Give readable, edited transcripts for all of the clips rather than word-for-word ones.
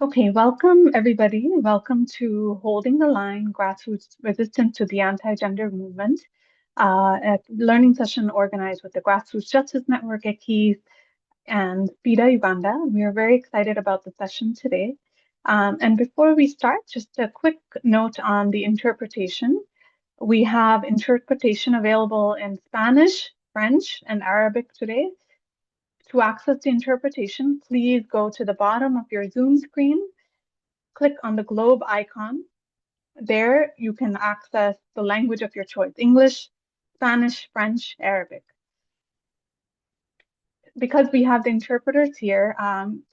Okay, welcome everybody. Welcome to Holding the Line, Grassroots Resistance to the Anti-Gender Movement, a learning session organized with the Grassroots Justice Network at Keys and FIDA Uganda. We are very excited about the session today. And before we start, just a quick note on the interpretation. We have interpretation available in Spanish, French, and Arabic today. To access the interpretation, please go to the bottom of your Zoom screen, click on the globe icon. There you can access the language of your choice, English, Spanish, French, Arabic. Because we have the interpreters here,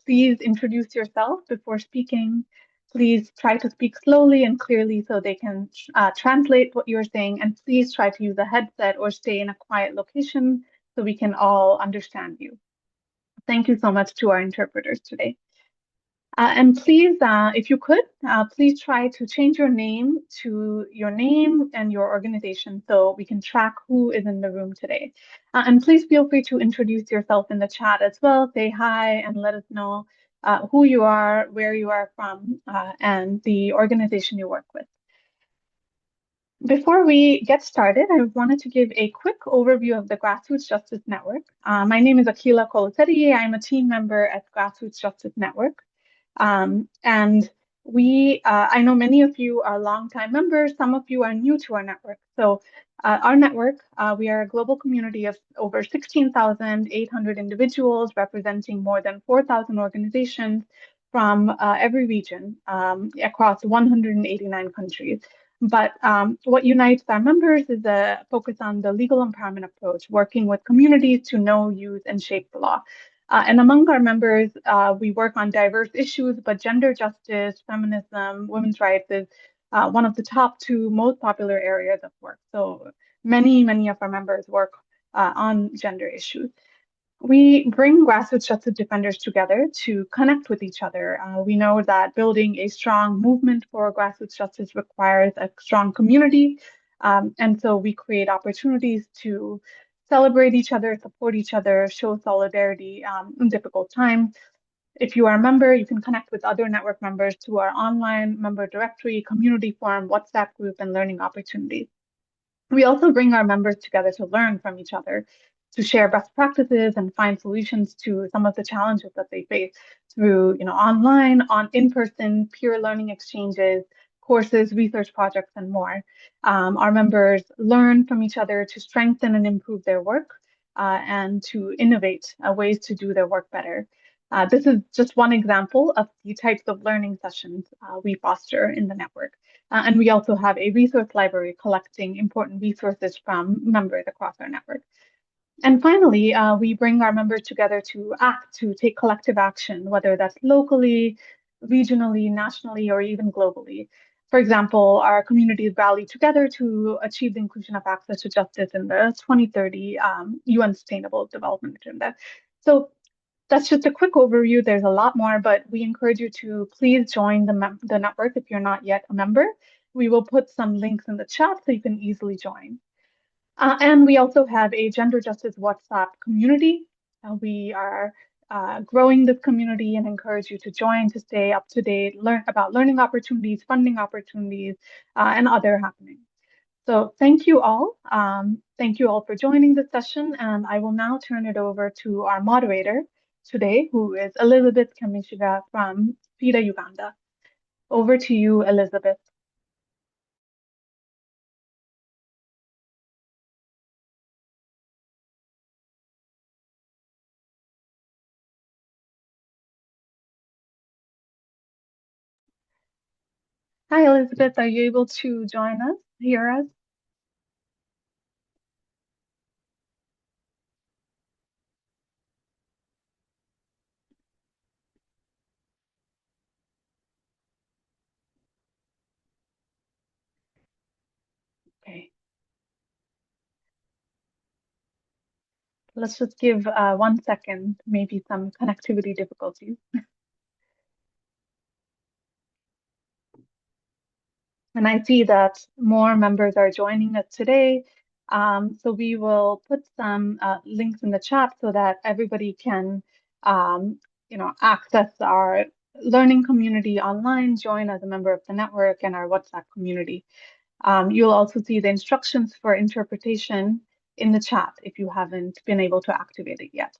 please introduce yourself before speaking. Please try to speak slowly and clearly so they can translate what you're saying. And please try to use a headset or stay in a quiet location so we can all understand you. Thank you so much to our interpreters today. And please, if you could, please try to change your name to your name and your organization so we can track who is in the room today. And please feel free to introduce yourself in the chat as well. Say hi and let us know who you are, where you are from, and the organization you work with. Before we get started, I wanted to give a quick overview of the Grassroots Justice Network. My name is Akila Koloserie. I'm a team member at Grassroots Justice Network. And I know many of you are longtime members, some of you are new to our network. So our network, we are a global community of over 16,800 individuals representing more than 4,000 organizations from every region across 189 countries. But what unites our members is a focus on the legal empowerment approach, working with communities to know, use, and shape the law. And among our members, we work on diverse issues, but gender justice, feminism, women's rights is one of the top two most popular areas of work. So many of our members work on gender issues. We bring grassroots justice defenders together to connect with each other. We know that building a strong movement for grassroots justice requires a strong community. And so we create opportunities to celebrate each other, support each other, show solidarity in difficult times. If you are a member, you can connect with other network members through our online member directory, community forum, WhatsApp group, and learning opportunities. We also bring our members together to learn from each other, to share best practices and find solutions to some of the challenges that they face through, online, in-person, peer learning exchanges, courses, research projects, and more. Our members learn from each other to strengthen and improve their work and to innovate ways to do their work better. This is just one example of the types of learning sessions we foster in the network. And we also have a resource library collecting important resources from members across our network. And finally, we bring our members together to act, to take collective action, whether that's locally, regionally, nationally, or even globally. For example, our communities rally together to achieve the inclusion of access to justice in the 2030 UN Sustainable Development Agenda. So that's just a quick overview. There's a lot more, but we encourage you to please join the network if you're not yet a member. We will put some links in the chat so you can easily join. And we also have a gender justice WhatsApp community. We are growing this community and encourage you to join to stay up to date, learn about learning opportunities, funding opportunities, and other happenings. So thank you all. Thank you all for joining the session, and I will now turn it over to our moderator today, who is Elizabeth Kamishiga from FIDA Uganda. Over to you, Elizabeth. Hi, Elizabeth. Are you able to join us, hear us? Okay. Let's just give 1 second, maybe some connectivity difficulties. And I see that more members are joining us today. So we will put some links in the chat so that everybody can, access our learning community online, join as a member of the network and our WhatsApp community. You'll also see the instructions for interpretation in the chat if you haven't been able to activate it yet.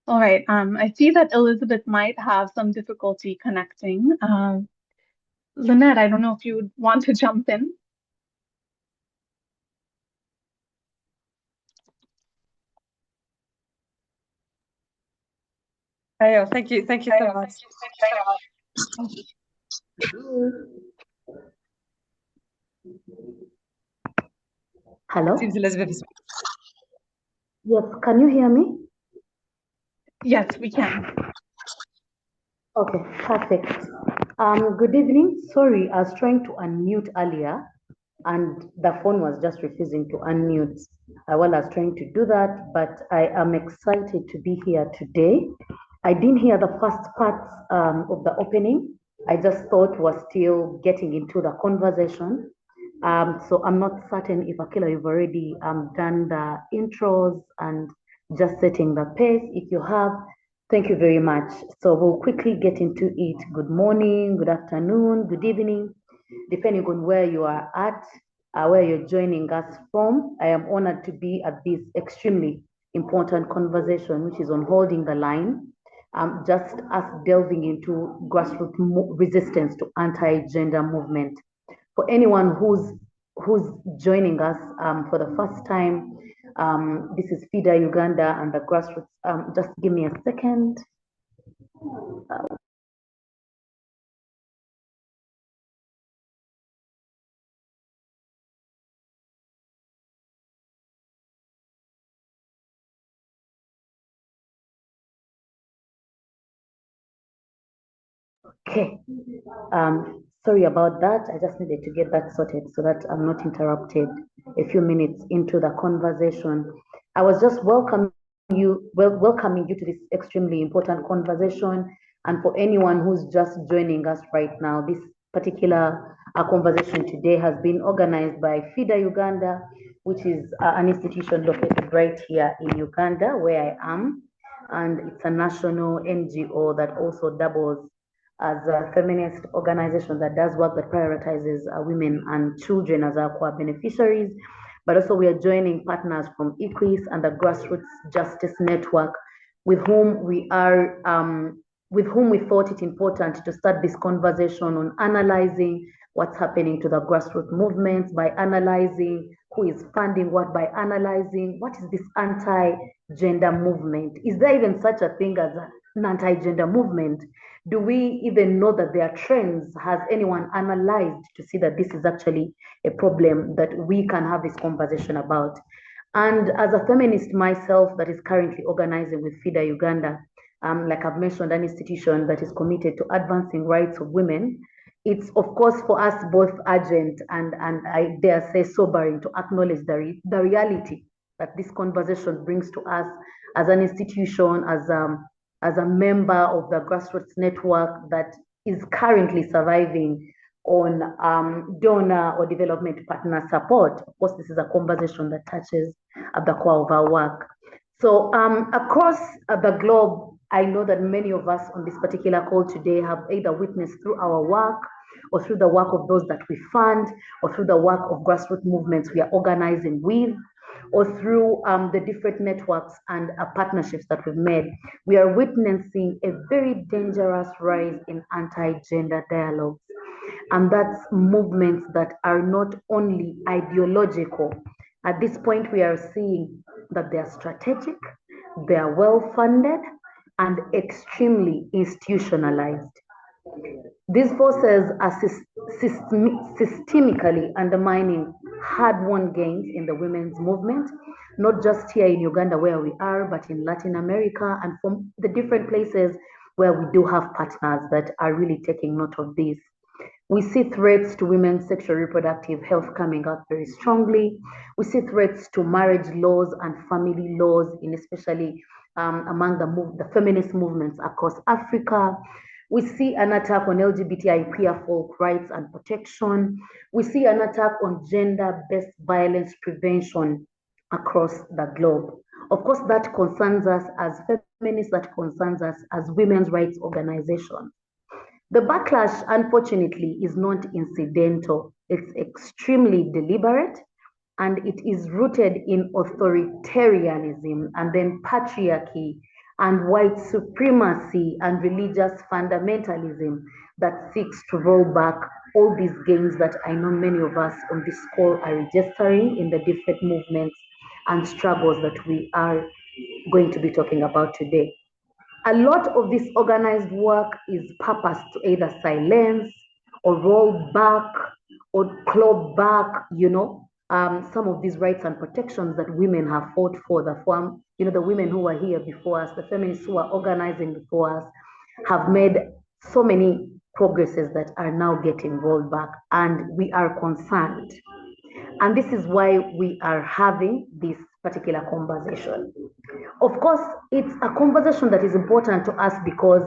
All right, I see that Elizabeth might have some difficulty connecting. Lynette, I don't know if you would want to jump in. Oh, thank you so much. Hello? Seems Elizabeth is... Yes, can you hear me? Yes, we can. Okay, perfect. Good evening. Sorry, I was trying to unmute earlier and the phone was just refusing to unmute while I was trying to do that, but I am excited to be here today. I didn't hear the first part of the opening. I just thought we're still getting into the conversation. So I'm not certain if Akila, you've already done the intros and just setting the pace. If you have, thank you very much. So we'll quickly get into it. Good morning, good afternoon, good evening, depending on where you are at, where you're joining us from. I am honored to be at this extremely important conversation, which is on holding the line. Just us delving into grassroots resistance to anti-gender movement. For anyone who's joining us for the first time, this is FIDA Uganda and the Grassroots. Just give me a second. Okay. Sorry about that. I just needed to get that sorted so that I'm not interrupted a few minutes into the conversation. I was just welcoming you to this extremely important conversation. And for anyone who's just joining us right now, this particular conversation today has been organized by FIDA Uganda, which is an institution located right here in Uganda, where I am. And it's a national NGO that also doubles as a feminist organization that does work that prioritizes women and children as our core beneficiaries. But also we are joining partners from Equis and the Grassroots Justice Network, with whom we thought it important to start this conversation on analyzing what's happening to the grassroots movements, by analyzing who is funding what, by analyzing what is this anti-gender movement. Is there even such a thing as an anti-gender movement? Do we even know that there are trends? Has anyone analyzed to see that this is actually a problem that we can have this conversation about? And as a feminist myself that is currently organizing with FIDA Uganda, like I've mentioned, an institution that is committed to advancing rights of women, it's of course for us both urgent and I dare say sobering to acknowledge the reality that this conversation brings to us as an institution, as a member of the Grassroots Network that is currently surviving on donor or development partner support. Of course, this is a conversation that touches at the core of our work. So across the globe, I know that many of us on this particular call today have either witnessed through our work or through the work of those that we fund or through the work of grassroots movements we are organizing with, or through the different networks and partnerships that we've made, we are witnessing a very dangerous rise in anti-gender dialogues. And that's movements that are not only ideological. At this point, we are seeing that they are strategic, they are well-funded, and extremely institutionalized. These forces are systemically undermining hard-won gains in the women's movement, not just here in Uganda where we are, but in Latin America and from the different places where we do have partners that are really taking note of this. We see threats to women's sexual reproductive health coming up very strongly. We see threats to marriage laws and family laws in especially among the feminist movements across Africa. We see an attack on LGBTI queer folk rights and protection. We see an attack on gender-based violence prevention across the globe. Of course, that concerns us as feminists, that concerns us as women's rights organizations. The backlash, unfortunately, is not incidental. It's extremely deliberate, and it is rooted in authoritarianism and then patriarchy and white supremacy and religious fundamentalism that seeks to roll back all these gains that I know many of us on this call are registering in the different movements and struggles that we are going to be talking about today. A lot of this organized work is purposed to either silence or roll back or claw back, some of these rights and protections that women have fought for. The women who were here before us, the feminists who are organizing before us, have made so many progresses that are now getting rolled back, and we are concerned. And this is why we are having this particular conversation. Of course, it's a conversation that is important to us because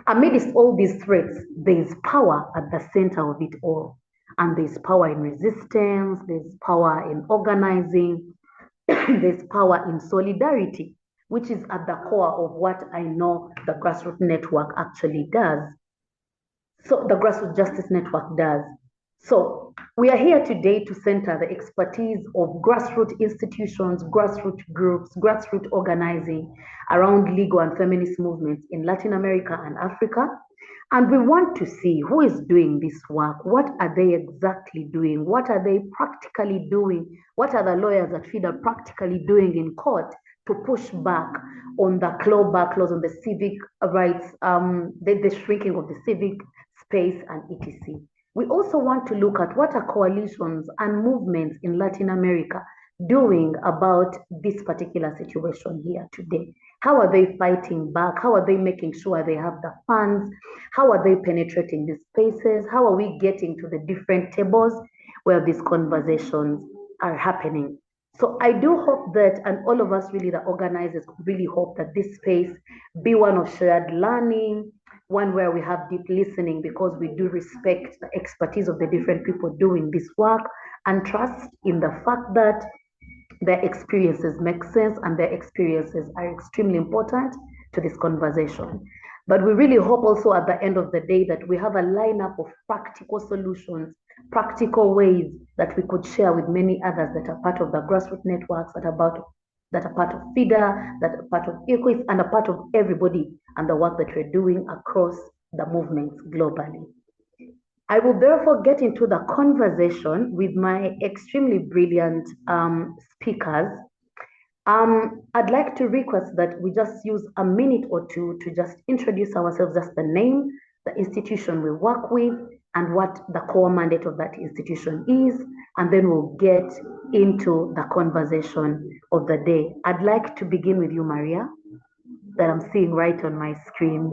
amidst all these threats, there is power at the center of it all. And there's power in resistance, there's power in organizing, there's power in solidarity, which is at the core of what I know the Grassroots Network actually does. So the Grassroots Justice Network does. So we are here today to center the expertise of grassroots institutions, grassroots groups, grassroots organizing around legal and feminist movements in Latin America and Africa. And we want to see who is doing this work. What are they exactly doing? What are they practically doing? What are the lawyers at FIDA practically doing in court to push back on the clawback laws, on the civic rights, the shrinking of the civic space and etc. We also want to look at what are coalitions and movements in Latin America doing about this particular situation here today. How are they fighting back? How are they making sure they have the funds? How are they penetrating these spaces? How are we getting to the different tables where these conversations are happening? So I do hope that, and all of us really, the organizers, really hope that this space be one of shared learning, one where we have deep listening, because we do respect the expertise of the different people doing this work and trust in the fact that their experiences make sense and their experiences are extremely important to this conversation. But we really hope also at the end of the day that we have a lineup of practical solutions, practical ways that we could share with many others that are part of the grassroots networks, that are part of FIDA, that are part of EQUIS, and a part of everybody and the work that we're doing across the movements globally. I will therefore get into the conversation with my extremely brilliant speakers. I'd like to request that we just use a minute or two to just introduce ourselves, just the name, the institution we work with, and what the core mandate of that institution is, and then we'll get into the conversation of the day. I'd like to begin with you, Maria, that I'm seeing right on my screen.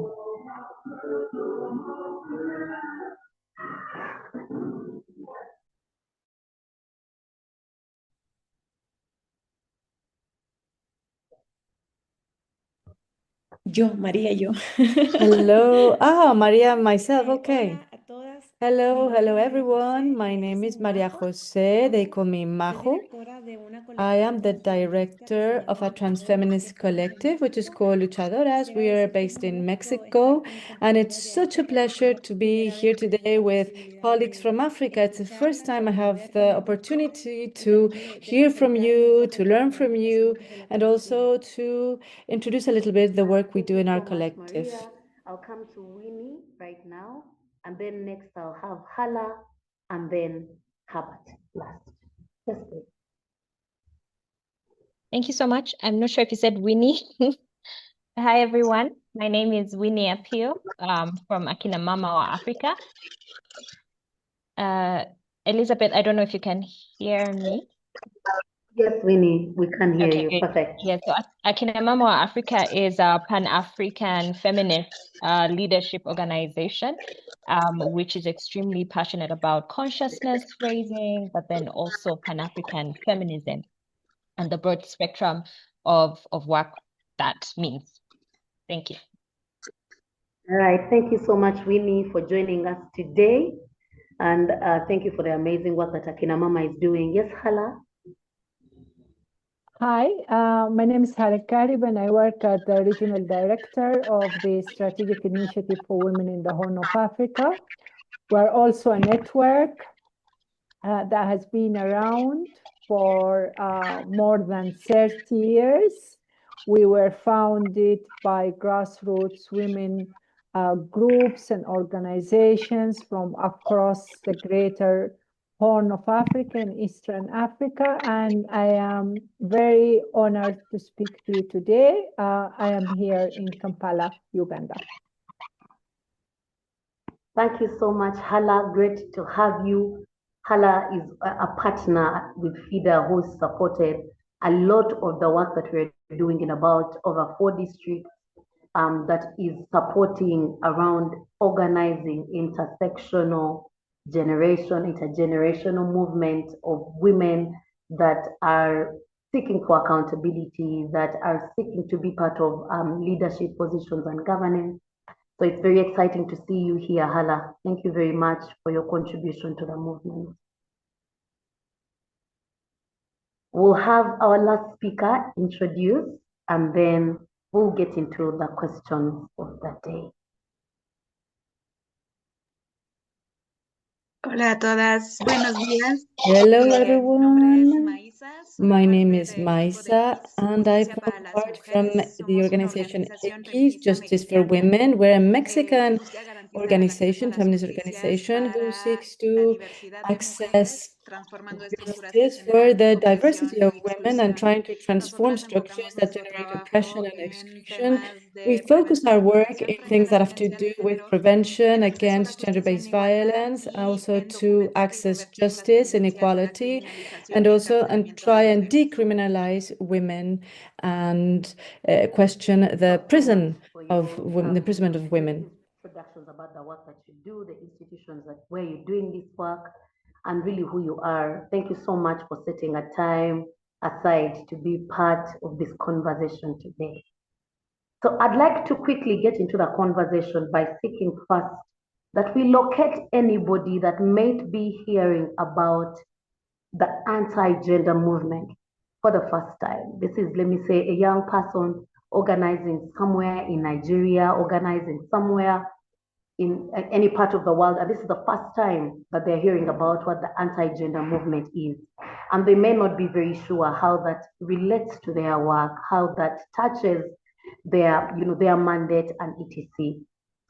Yo, María, yo. Hello. Maria, myself. Okay. Hola a todas. Hello, Mi hello nombre es everyone. José, My yo name soy is Maria Majo. Jose. They call me Soy Majo. directora de una I am the colectiva transfeminista director que se of a llama transfeminist Luchadoras collective, which is México. called Luchadoras. Quisiera We are decir que es based un in gusto Mexico, estar con mis and it's compañeras de such a África, pleasure to be primera here vez que tengo today la with posibilidad colleagues from de Africa. It's the first escucharlas, time de I have aprender the también un poco, opportunity y to también hear from presentar un you, poco to lo learn que from nosotros you, hacemos en la and colectiva. also to introduce a little bit the work we do in our Thank you so much, collective. Maria. I'll come to Winnie right now, and then next I'll have Hala, and then Herbert last. Yes, please. Thank you so much. I'm not sure if you said Winnie. Hi, everyone. My name is Winnie Apio from Akina Mama or Africa. Elizabeth, I don't know if you can hear me. Yes, Winnie, we can hear Okay, you. good. Perfect. Yeah, so Akina Mama or Africa is a Pan-African feminist leadership organization, which is extremely passionate about consciousness raising, but then also Pan-African feminism and the broad spectrum of work that means. Thank you. All right, thank you so much, Winnie, for joining us today. And thank you for the amazing work that Akina Mama is doing. Yes, Hala? Hi, my name is Hala Karib, and I work as the Regional Director of the Strategic Initiative for Women in the Horn of Africa. We're also a network that has been around for more than 30 years. We were founded by grassroots women groups and organizations from across the greater Horn of Africa and Eastern Africa. And I am very honored to speak to you today. I am here in Kampala, Uganda. Thank you so much, Hala. Great to have you. Hala is a partner with FIDA who's supported a lot of the work that we're doing in about over 4 districts that is supporting around organizing intergenerational movement of women that are seeking for accountability, that are seeking to be part of leadership positions and governance. So it's very exciting to see you here, Hala. Thank you very much for your contribution to the movement. We'll have our last speaker introduce, and then we'll get into the questions of the day. Hola a todas, buenos días. Hello, Mi nombre es everyone. Maisa, soy My name parte is del equipo de Maisa, and I Justicia form para las part from Mujeres. the Somos una organization organización IKI, feminista Justice for mexicana Women. We're a que Mexican busca garantizar el acceso a organization, las feminist justicias organization, who para seeks la to diversidad de mujeres, access transformando estructuras que justice for generan the opresión diversity of y women and exclusión. trying to transform Nosotras structures enfocamos that nuestro generate trabajo oppression and en exclusion. temas We de focus our prevención y work protección in frente a things la that have to violencia do de with género, prevention en acceso a la against justicia en gender-based igualdad violence, y also en to documentar y access revertir las justice and tendencias a la equality, criminalización and y also and encarcelamiento try de and mujeres. decriminalize women and question the prison of women, the imprisonment of women. Productions about the work that you do, the institutions that where you're doing this work, and really who you are. Thank you so much for setting a time aside to be part of this conversation today. So I'd like to quickly get into the conversation by seeking first that we locate anybody that might be hearing about the anti-gender movement for the first time. This is, let me say, a young person organizing somewhere in Nigeria, organizing somewhere in any part of the world, and this is the first time that they're hearing about what the anti-gender movement is. And they may not be very sure how that relates to their work, how that touches their, their mandate and etc.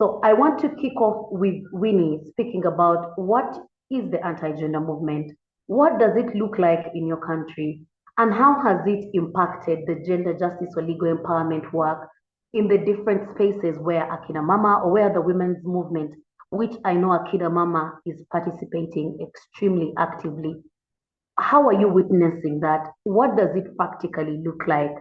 So I want to kick off with Winnie speaking about what is the anti-gender movement? What does it look like in your country? And how has it impacted the gender justice or legal empowerment work in the different spaces where Akina Mama or where the women's movement, which I know Akina Mama is participating extremely actively? How are you witnessing that? What does it practically look like?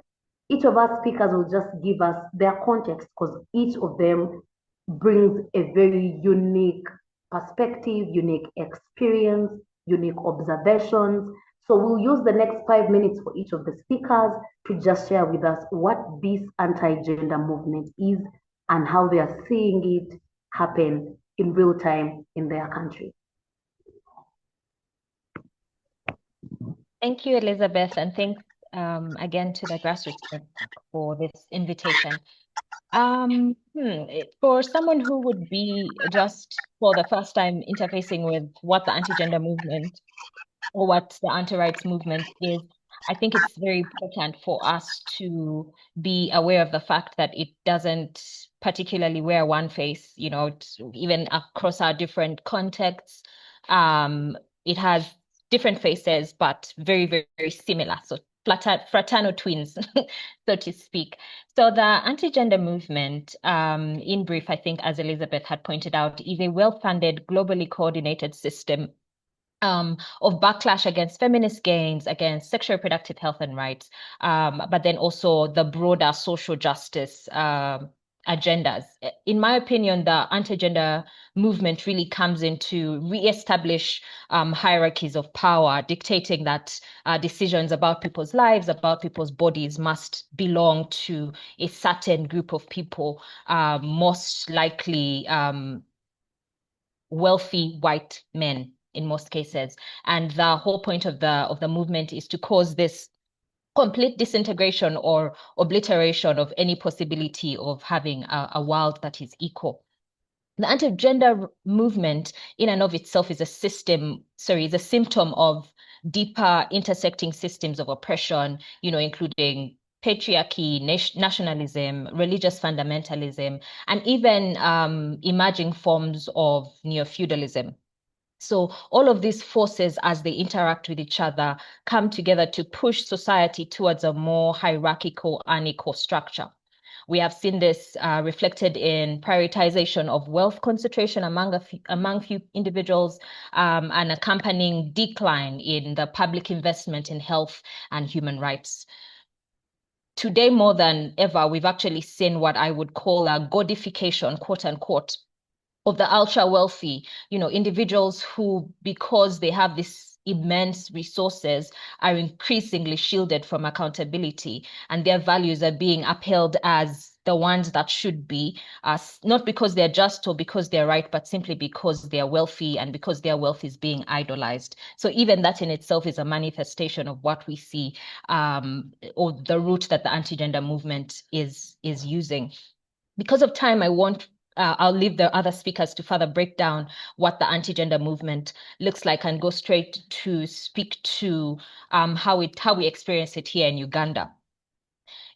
Each of our speakers will just give us their context because each of them brings a very unique perspective, unique experience, unique observations. So we'll use the next 5 minutes for each of the speakers to just share with us what this anti-gender movement is and how they are seeing it happen in real time in their country. Thank you, Elizabeth, and thanks again to the Grassroots Network for this invitation. For someone who would be just for the first time interfacing with what the anti-gender movement or what the anti-rights movement is, I think it's very important for us to be aware of the fact that it doesn't particularly wear one face, even across our different contexts. It has different faces, but very, very, very similar. So fraternal twins, so to speak. So the anti-gender movement, in brief, I think, as Elizabeth had pointed out, is a well-funded, globally coordinated system of backlash against feminist gains, against sexual reproductive health and rights, but then also the broader social justice agendas. In my opinion, the anti-gender movement really comes in to re-establish hierarchies of power, dictating that decisions about people's lives, about people's bodies must belong to a certain group of people, most likely wealthy white men in most cases. And the whole point of the movement is to cause this complete disintegration or obliteration of any possibility of having a world that is equal. The anti-gender movement in and of itself is a symptom of deeper intersecting systems of oppression, including patriarchy, nationalism, religious fundamentalism, and even emerging forms of neo-feudalism. So all of these forces, as they interact with each other, come together to push society towards a more hierarchical, unequal structure. We have seen this reflected in prioritization of wealth concentration among few individuals, and accompanying decline in the public investment in health and human rights. Today, more than ever, we've actually seen what I would call a godification, quote unquote, of the ultra wealthy, individuals who, because they have this immense resources, are increasingly shielded from accountability, and their values are being upheld as the ones that should be, not because they're just or because they're right, but simply because they're wealthy and because their wealth is being idolized. So even that in itself is a manifestation of what we see, or the route that the anti-gender movement is using. Because of time, I'll leave the other speakers to further break down what the anti-gender movement looks like and go straight to speak to how we experience it here in Uganda.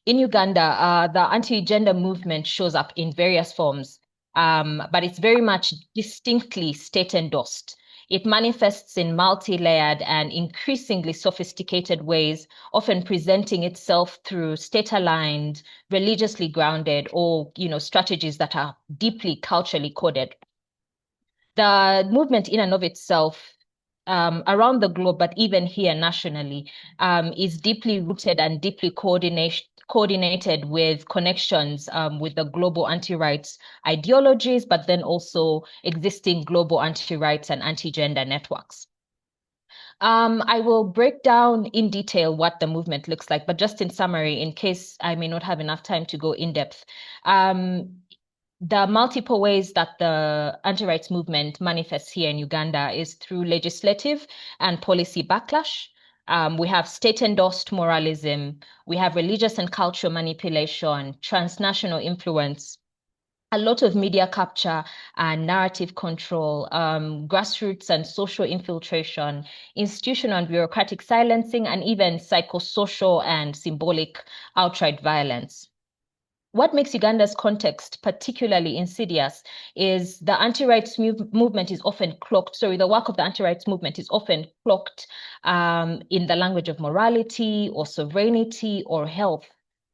In Uganda, the anti-gender movement shows up in various forms, but it's very much distinctly state-endorsed. It manifests in multi-layered and increasingly sophisticated ways, often presenting itself through state-aligned, religiously grounded, or strategies that are deeply culturally coded. The movement in and of itself, around the globe, but even here nationally, is deeply rooted and deeply coordinated with connections with the global anti-rights ideologies, but then also existing global anti-rights and anti-gender networks. I will break down in detail what the movement looks like, but just in summary, in case I may not have enough time to go in depth. The multiple ways that the anti-rights movement manifests here in Uganda is through legislative and policy backlash. We have state-endorsed moralism. We have religious and cultural manipulation, transnational influence, a lot of media capture and narrative control, grassroots and social infiltration, institutional and bureaucratic silencing, and even psychosocial and symbolic outright violence. What makes Uganda's context particularly insidious is the anti-rights movement is often cloaked, the work of the anti-rights movement is often cloaked in the language of morality or sovereignty or health.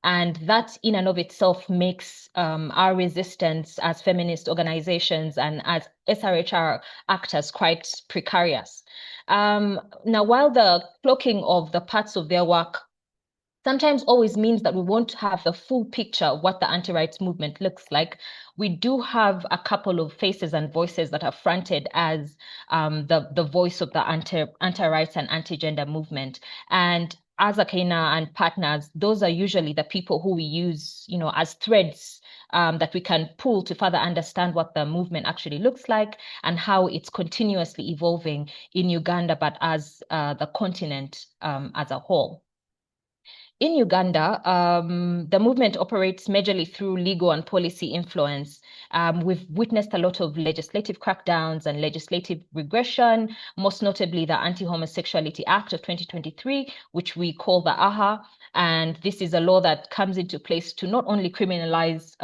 And that in and of itself makes our resistance as feminist organizations and as SRHR actors quite precarious. Now, while the cloaking of the parts of their work sometimes always means that we won't have the full picture of what the anti-rights movement looks like, we do have a couple of faces and voices that are fronted as the voice of the anti-rights and anti-gender movement. And as Akaina and partners, those are usually the people who we use, as threads that we can pull to further understand what the movement actually looks like and how it's continuously evolving in Uganda, but as the continent as a whole. In Uganda, the movement operates majorly through legal and policy influence. We've witnessed a lot of legislative crackdowns and legislative regression, most notably the Anti-Homosexuality Act of 2023, which we call the AHA. And this is a law that comes into place to not only criminalize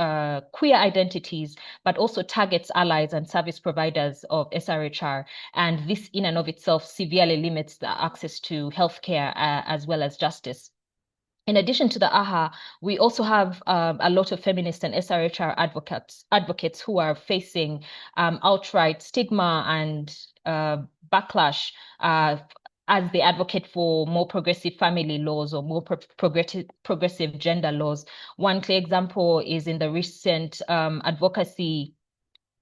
queer identities, but also targets allies and service providers of SRHR. And this in and of itself severely limits the access to healthcare as well as justice. In addition to the AHA, we also have a lot of feminist and SRHR advocates who are facing outright stigma and backlash as they advocate for more progressive family laws or more progressive gender laws. One clear example is in the recent advocacy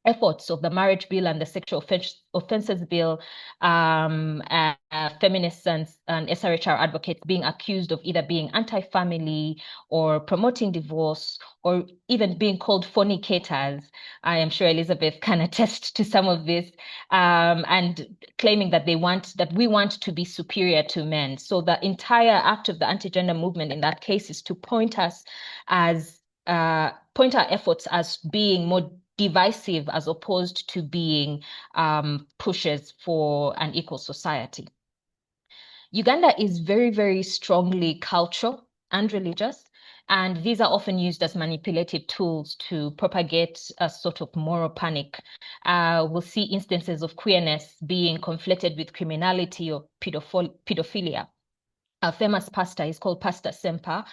efforts of the marriage bill and the sexual offences bill, feminists and SRHR advocates being accused of either being anti-family or promoting divorce or even being called fornicators. I am sure Elizabeth can attest to some of this, and claiming that we want to be superior to men. So the entire act of the anti-gender movement in that case is to point our efforts as being more divisive as opposed to being pushers for an equal society. Uganda is very, very strongly cultural and religious, and these are often used as manipulative tools to propagate a sort of moral panic. We'll see instances of queerness being conflated with criminality or pedophilia. A famous pastor is called Pastor Semper.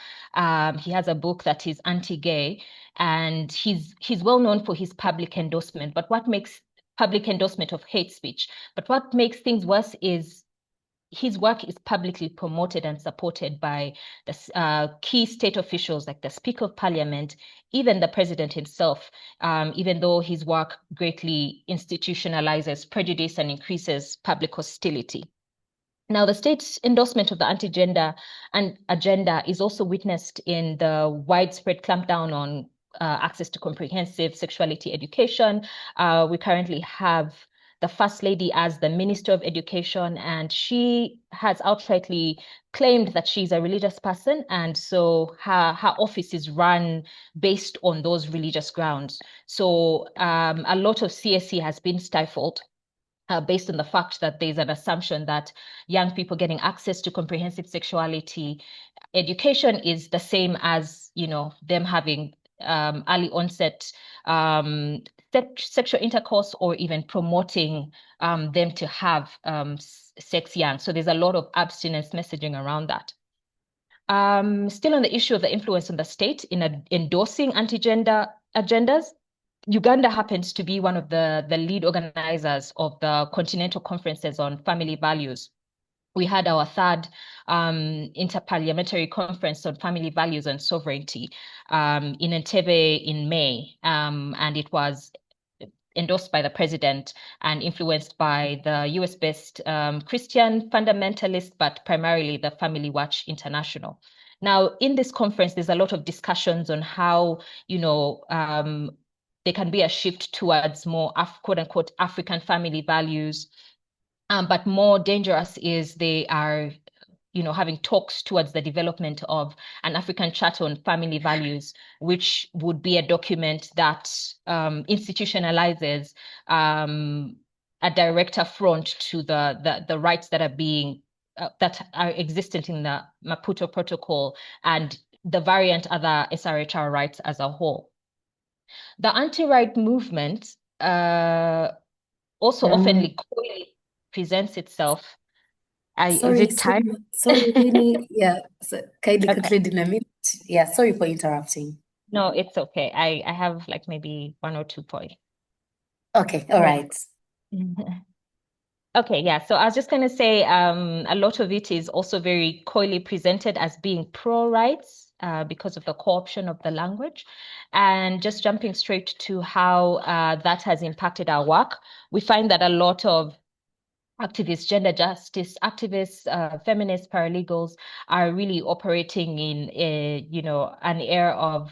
He has a book that is anti-gay, and he's well known for his public endorsement. But what makes public endorsement of hate speech? But what makes things worse is his work is publicly promoted and supported by the key state officials like the Speaker of Parliament, even the President himself, even though his work greatly institutionalizes prejudice and increases public hostility. Now, the state's endorsement of the anti-gender agenda is also witnessed in the widespread clampdown on access to comprehensive sexuality education. We currently have the First Lady as the Minister of Education, and she has outrightly claimed that she's a religious person, and so her office is run based on those religious grounds. So a lot of CSE has been stifled. Based on the fact that there's an assumption that young people getting access to comprehensive sexuality education is the same as, them having early onset sexual intercourse or even promoting them to have sex young. So there's a lot of abstinence messaging around that. Still on the issue of the influence on the state in endorsing anti-gender agendas, Uganda happens to be one of the lead organizers of the Continental Conferences on Family Values. We had our third interparliamentary conference on family values and sovereignty in Entebbe in May, and it was endorsed by the president and influenced by the US-based Christian fundamentalist, but primarily the Family Watch International. Now, in this conference, there's a lot of discussions on how, there can be a shift towards more quote unquote African family values. But more dangerous is they are, having talks towards the development of an African Charter on Family Values, which would be a document that institutionalizes a direct affront to the rights that are being that are existent in the Maputo Protocol and the variant other SRHR rights as a whole. The anti-right movement also often presents itself. Is it time? Sorry, Winnie. Yeah, so kindly Okay. conclude in a minute. Yeah, sorry for interrupting. No, it's okay. I have like maybe 1 or 2 points. Okay, all right. Okay, yeah. So I was just going to say a lot of it is also very coyly presented as being pro-rights because of the co-option of the language. And just jumping straight to how that has impacted our work, we find that a lot of activists, gender justice activists, feminists, paralegals are really operating in an air of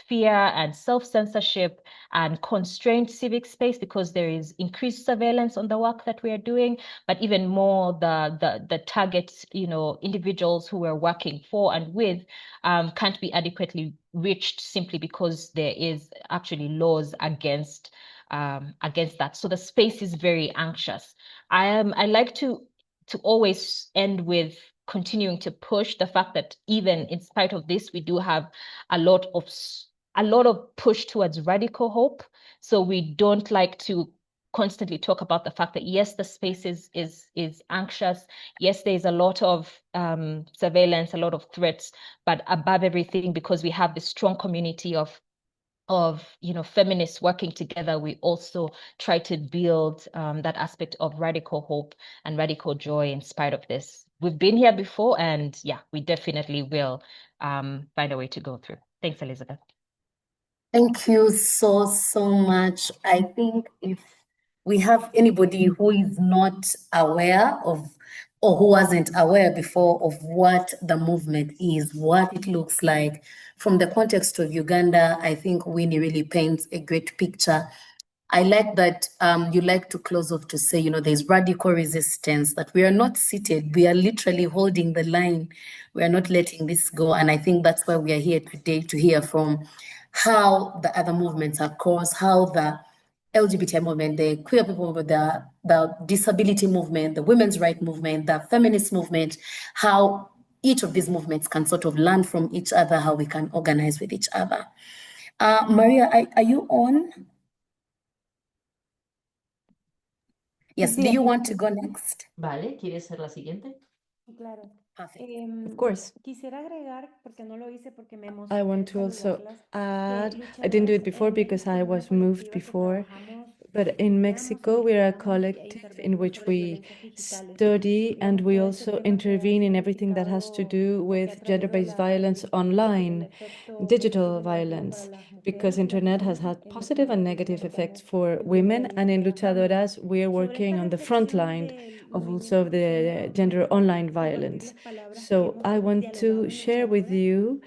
fear and self-censorship and constrained civic space because there is increased surveillance on the work that we are doing, but even more the target, individuals who we're working for and with can't be adequately reached simply because there is actually laws against that. So the space is very anxious. I like to always end with continuing to push the fact that even in spite of this, we do have a lot of push towards radical hope. So we don't like to constantly talk about the fact that yes, the space is anxious. Yes, there's a lot of surveillance, a lot of threats, but above everything, because we have this strong community of of feminists working together, we also try to build that aspect of radical hope and radical joy in spite of this. We've been here before, and yeah, we definitely will find a way to go through. Thanks, Elizabeth. Thank you so, so much. I think if we have anybody who is not aware of, or who wasn't aware before of what the movement is, what it looks like, from the context of Uganda, I think Winnie really paints a great picture. I like that you like to close off to say, there's radical resistance, that we are not seated, we are literally holding the line. We are not letting this go. And I think that's why we are here today, to hear from how the other movements are caused, how the LGBT movement, the queer people movement, the disability movement, the women's rights movement, the feminist movement, how each of these movements can sort of learn from each other, how we can organize with each other. Maria, are you on? Yes, do you want to go next? Vale, ¿quieres ser la siguiente? Claro. Perfect. Of course. Quisiera agregar, porque no lo hice porque me I want to also add, I didn't do it before because I was moved before, but in Mexico, we are a collective in which we study and we also intervene in everything that has to do with gender-based violence online, digital violence, because internet has had positive and negative effects for women. And in Luchadoras, we are working on the front line of also the gender online violence. So I want to share with you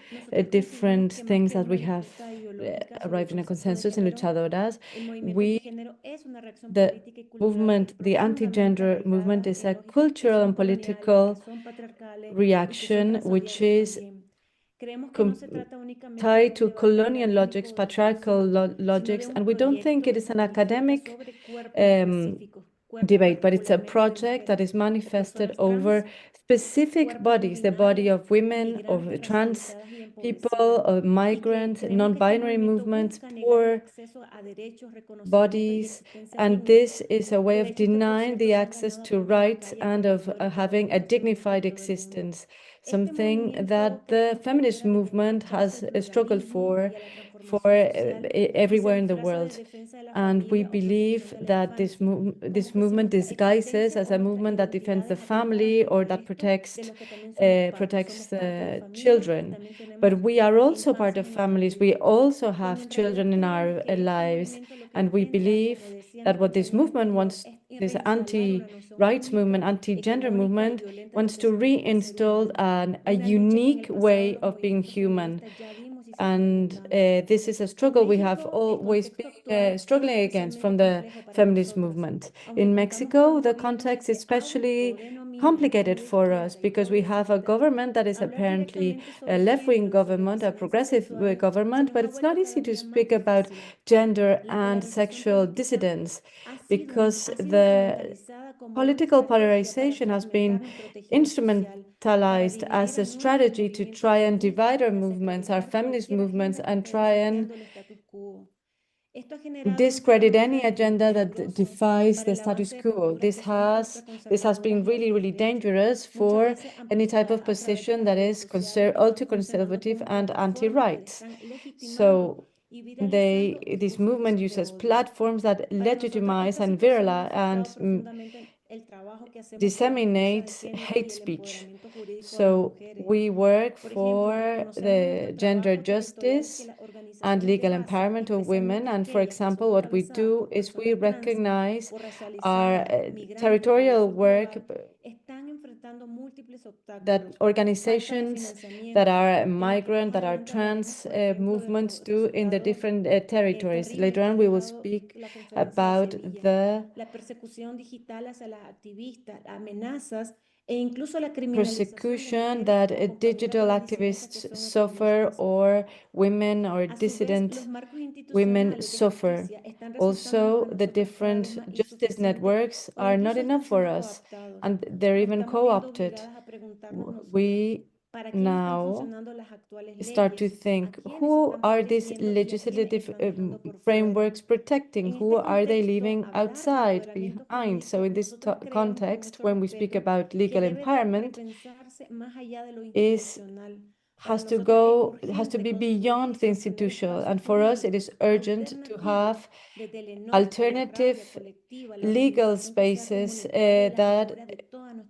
different things that we have arrived in a consensus in Luchadoras. The movement, the anti-gender movement, is a cultural and political reaction which is tied to colonial logics, patriarchal logics, and we don't think it is an academic debate, but it's a project that is manifested over specific bodies, the body of women, of trans people, of migrants, non-binary movements, poor bodies, and this is a way of denying the access to rights and of having a dignified existence, something that the feminist movement has struggled for everywhere in the world. And we believe that this movement disguises as a movement that defends the family or that protects children. But we are also part of families. We also have children in our lives. And we believe that what this movement wants, this anti-rights movement, anti-gender movement, wants to reinstall a unique way of being human. And this is a struggle we have always been struggling against from the feminist movement. In Mexico, the context is especially complicated for us because we have a government that is apparently a left-wing government, a progressive government, but it's not easy to speak about gender and sexual dissidence because the political polarization has been instrumentalized as a strategy to try and divide our movements, our feminist movements, and try and discredit any agenda that defies the status quo. This has been really, really dangerous for any type of position that is ultra-conservative and anti-rights. So this movement uses platforms that legitimize and viralize and disseminates hate speech. So we work for the gender justice and legal empowerment of women. And for example, what we do is we recognize our territorial work that organizations that are migrant, that are trans movements do in the different territories. Later on, we will speak about the persecution that digital activists suffer, or women or dissident women suffer. Also, the different justice networks are not enough for us, and they're even co-opted. We now start to think, who are these legislative frameworks protecting? Who are they leaving outside, behind? So in this context, when we speak about legal empowerment, is has to be beyond the institutional. And for us, it is urgent to have alternative legal spaces that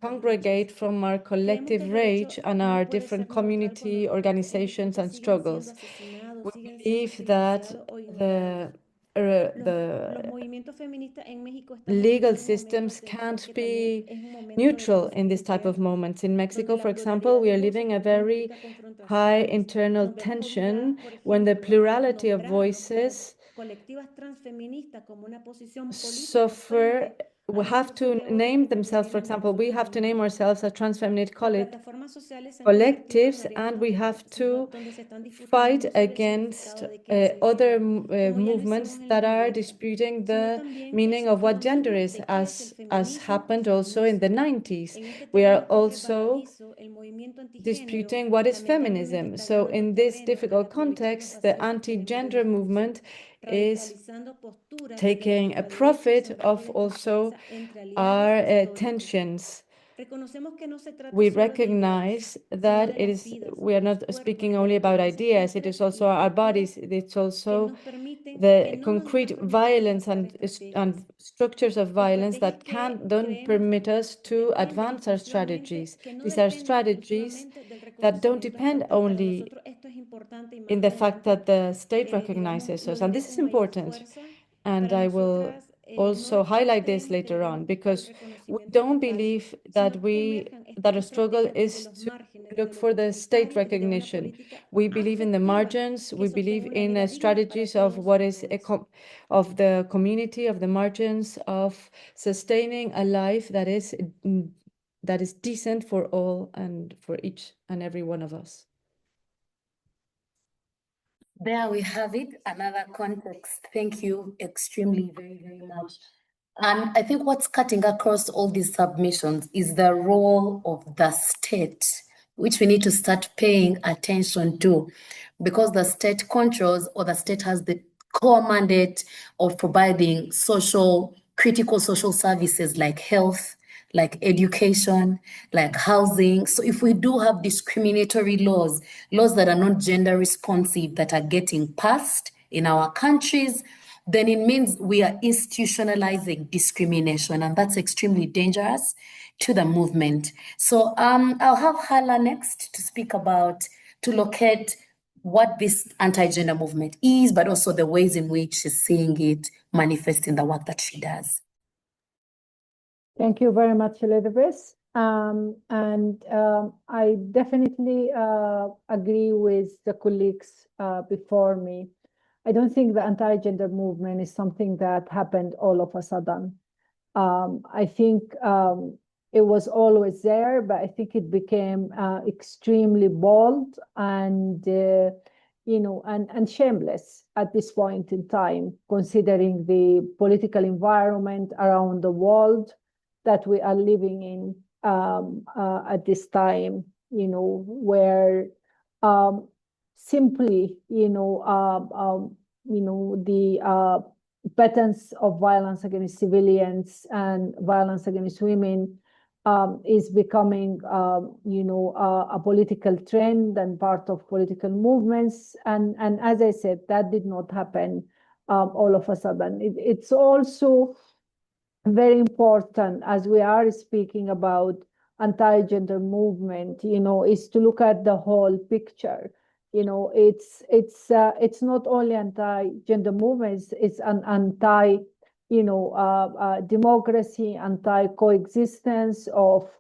congregate from our collective rage and our different community organizations and struggles. We believe that the legal systems can't be neutral in this type of moments. In Mexico, for example, we are living a very high internal tension when the plurality of voices suffer. We have to name themselves, for example, we have to name ourselves as trans feminist collectives, and we have to fight against other movements that are disputing the meaning of what gender is, as happened also in the 90s. We are also disputing what is feminism. So in this difficult context, the anti-gender movement is taking a profit of also our tensions. We recognize that we are not speaking only about ideas, it is also our bodies, it's also the concrete violence and structures of violence that don't permit us to advance our strategies. These are strategies that don't depend only in the fact that the state recognizes us, and this is important. And I will also highlight this later on, because we don't believe that a struggle is to look for the state recognition. We believe in the margins. We believe in strategies of what is of the community, of the margins, of sustaining a life that is decent for all and for each and every one of us. There we have it, another context. Thank you extremely, very, very much. And I think what's cutting across all these submissions is the role of the state, which we need to start paying attention to, because the state controls, or the state has the core mandate of providing critical social services like health, like education, like housing. So if we do have discriminatory laws that are not gender responsive, that are getting passed in our countries, then it means we are institutionalizing discrimination, and that's extremely dangerous to the movement. So I'll have Hala next to locate what this anti-gender movement is, but also the ways in which she's seeing it manifest in the work that she does. Thank you very much, Elizabeth. I definitely agree with the colleagues before me. I don't think the anti-gender movement is something that happened all of a sudden. I think it was always there, but I think it became extremely bold and shameless at this point in time, considering the political environment around the world that we are living in at this time, where simply, the patterns of violence against civilians and violence against women is becoming, a political trend and part of political movements. And as I said, that did not happen all of a sudden. It's also very important, as we are speaking about anti-gender movement, is to look at the whole picture. It's not only anti-gender movements, it's an anti democracy, anti-coexistence of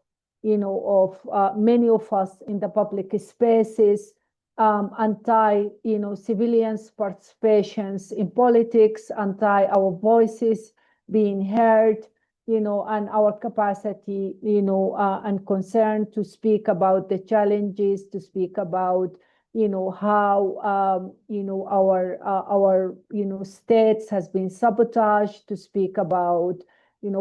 many of us in the public spaces, anti civilians' participations in politics, anti our voices being heard, and our capacity, and concern to speak about the challenges, to speak about, how, our states has been sabotaged, to speak about,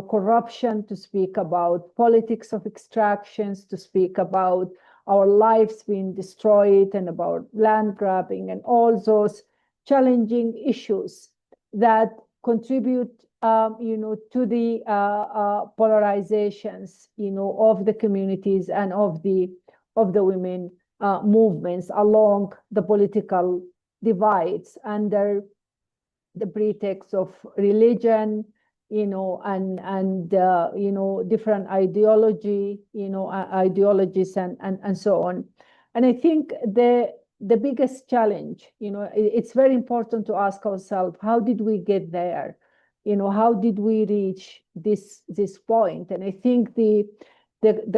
corruption, to speak about politics of extractions, to speak about our lives being destroyed, and about land grabbing, and all those challenging issues that contribute to the polarizations, of the communities and of the women movements along the political divides under the pretext of religion, and different ideologies and so on. And I think the biggest challenge, it's very important to ask ourselves, how did we get there? How did we reach this point? And I think the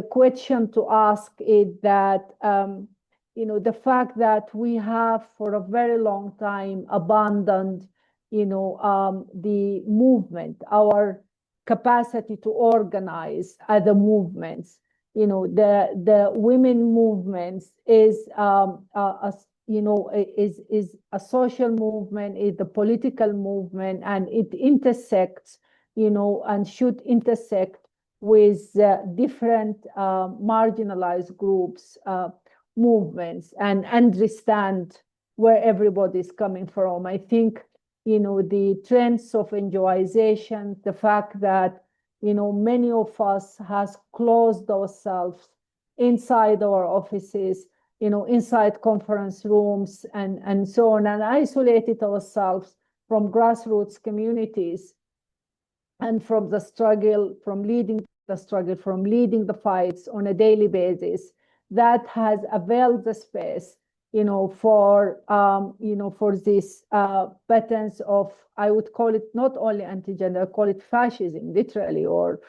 question to ask is that the fact that we have for a very long time abandoned the movement, our capacity to organize other movements. The women movements is is a social movement, is the political movement, and it intersects, and should intersect with different marginalized groups, movements, and understand where everybody is coming from. I think the trends of NGOization, the fact that many of us has closed ourselves inside our offices, inside conference rooms and so on, and isolated ourselves from grassroots communities and from the struggle, from leading the fights on a daily basis, that has availed the space for these patterns of, I would call it not only anti-gender, I call it fascism, literally, or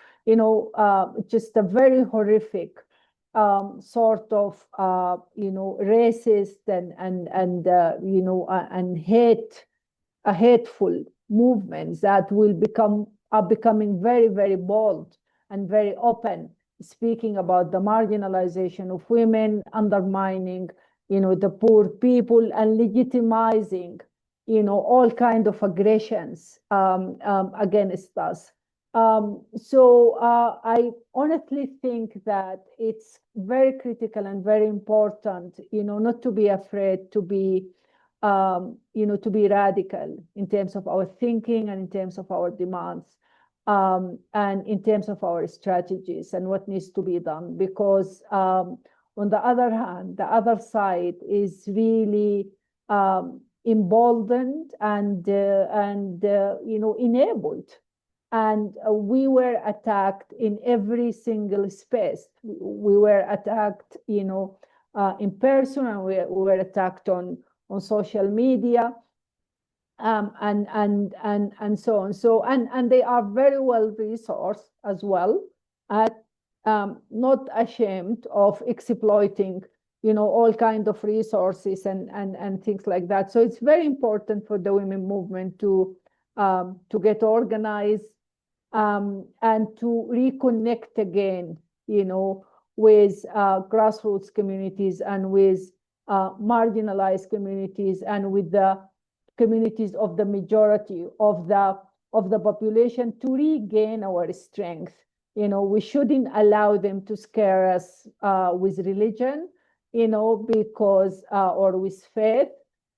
just a very horrific sort of racist and hateful movements that are becoming very, very bold and very open, speaking about the marginalization of women, undermining the poor people, and legitimizing all kind of aggressions against us. So I honestly think that it's very critical and very important, not to be afraid to be, to be radical in terms of our thinking and in terms of our demands, and in terms of our strategies and what needs to be done. Because on the other hand, the other side is really emboldened and enabled. And we were attacked in every single space. We were attacked, in person, and we were attacked on social media, and so on. So and they are very well resourced as well, at not ashamed of exploiting, all kinds of resources and things like that. So it's very important for the women movement to get organized, and to reconnect again, with grassroots communities and with marginalized communities and with the communities of the majority of the population, to regain our strength. We shouldn't allow them to scare us with religion, because or with faith.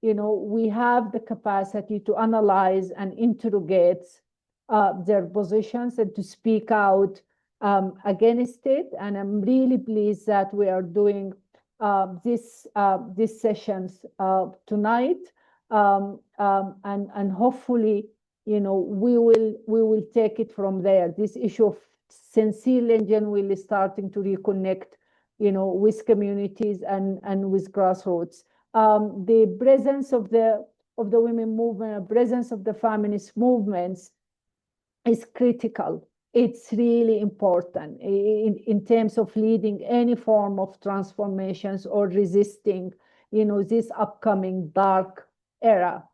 We have the capacity to analyze and interrogate their positions and to speak out against it. And I'm really pleased that we are doing these sessions tonight, and hopefully, we will take it from there. This issue of sincerely and genuinely starting to reconnect, with communities and with grassroots. The presence of the women movement, the presence of the feminist movements is critical. It's really important in terms of leading any form of transformations or resisting, this upcoming dark era.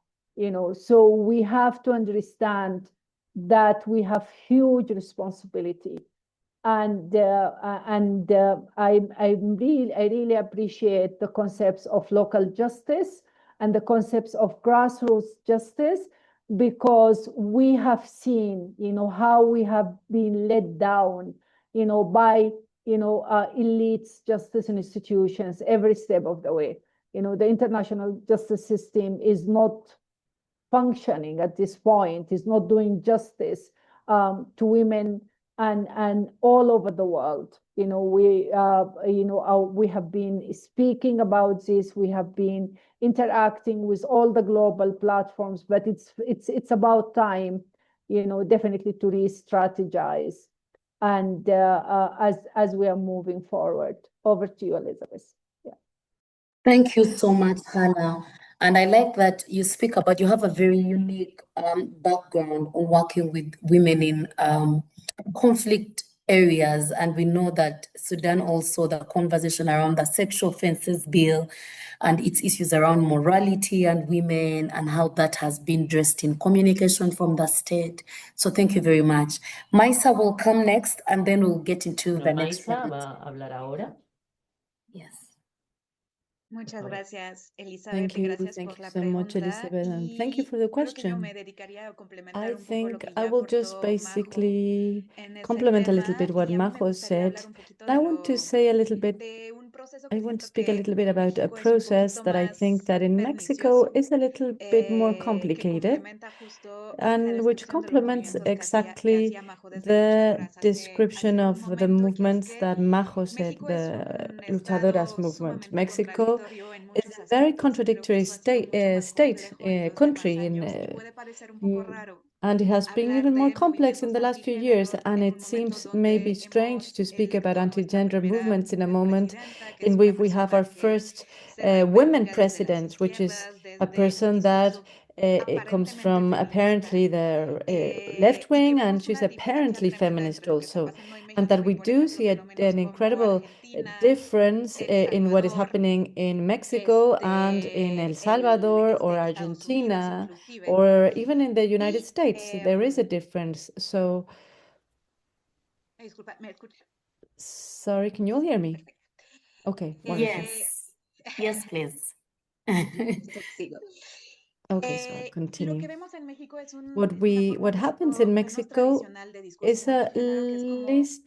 So we have to understand that we have huge responsibility. And I really appreciate the concepts of local justice and the concepts of grassroots justice, because we have seen, how we have been let down, by, elites, justice institutions every step of the way. The international justice system is not functioning at this point, is not doing justice to women and all over the world. We have been speaking about this. We have been interacting with all the global platforms, but it's about time, definitely to re-strategize, and as we are moving forward. Over to you, Elizabeth. Yeah. Thank you so much, Hannah. And I like that you speak about, you have a very unique background on working with women in conflict areas. And we know that Sudan also, the conversation around the sexual offences bill and its issues around morality and women and how that has been dressed in communication from the state. So thank you very much. Maisa will come next and then we'll get into the next Maisa round. va a hablar ahora. Yes. Muchas gracias, Elizabeth. Thank you Gracias por la so much, pregunta. Elizabeth, and thank you for the Creo que yo question. me dedicaría a complementar I un poco lo think que I ya will just aportó Majo basically en ese complement a little tema, bit what y a mí me Majo gustaría said. hablar un poquito I want to say a little bit, de un proceso I que want to siento speak a que little bit en about a México es un process poquito that I think más that in Mexico pernicioso, is a little bit more que complicated, complementa justo la and which descripción de los complements movimientos que exactly hacía Majo desde the luchadoras description hace un of the momento, y que es movements que that Majo said, México es the un luchadoras estado movement. sumamente Mexico contradictorio en is muchos a very aspectos, y creo que contradictory eso ha sido mucho más complejo en los country demás in años, y puede parecer un poco raro and it has been hablar even more de complex in movimientos the last few years, antigénero and en it un momento seems maybe donde strange to hemos speak about electo a nuestra anti-gender primera movements in a mujer moment presidenta, que es in una which we have our persona que first se women revenga desde las president, which is izquierdas, a desde un person that discurso it comes aparentemente from feminista, apparently the left y que wing, and vemos she's una diferencia apparently tremenda feminist entre lo que está also, pasando en and that México y, we por do ejemplo, see fenómenos an como incredible Argentina, difference El in what is Salvador, happening in Mexico and in El Salvador or Estados Unidos Argentina inclusive, or even in the United y States. There is a difference. So, disculpa, ¿me escucha? sorry, can you all hear me? Perfecto. Okay, wonderful. Yes. Yes, please. Entonces sigo. Okay, so I'll Lo que continue. vemos en México es una What forma un happens in poco menos Mexico tradicional de discurso is a antigénero, que es como least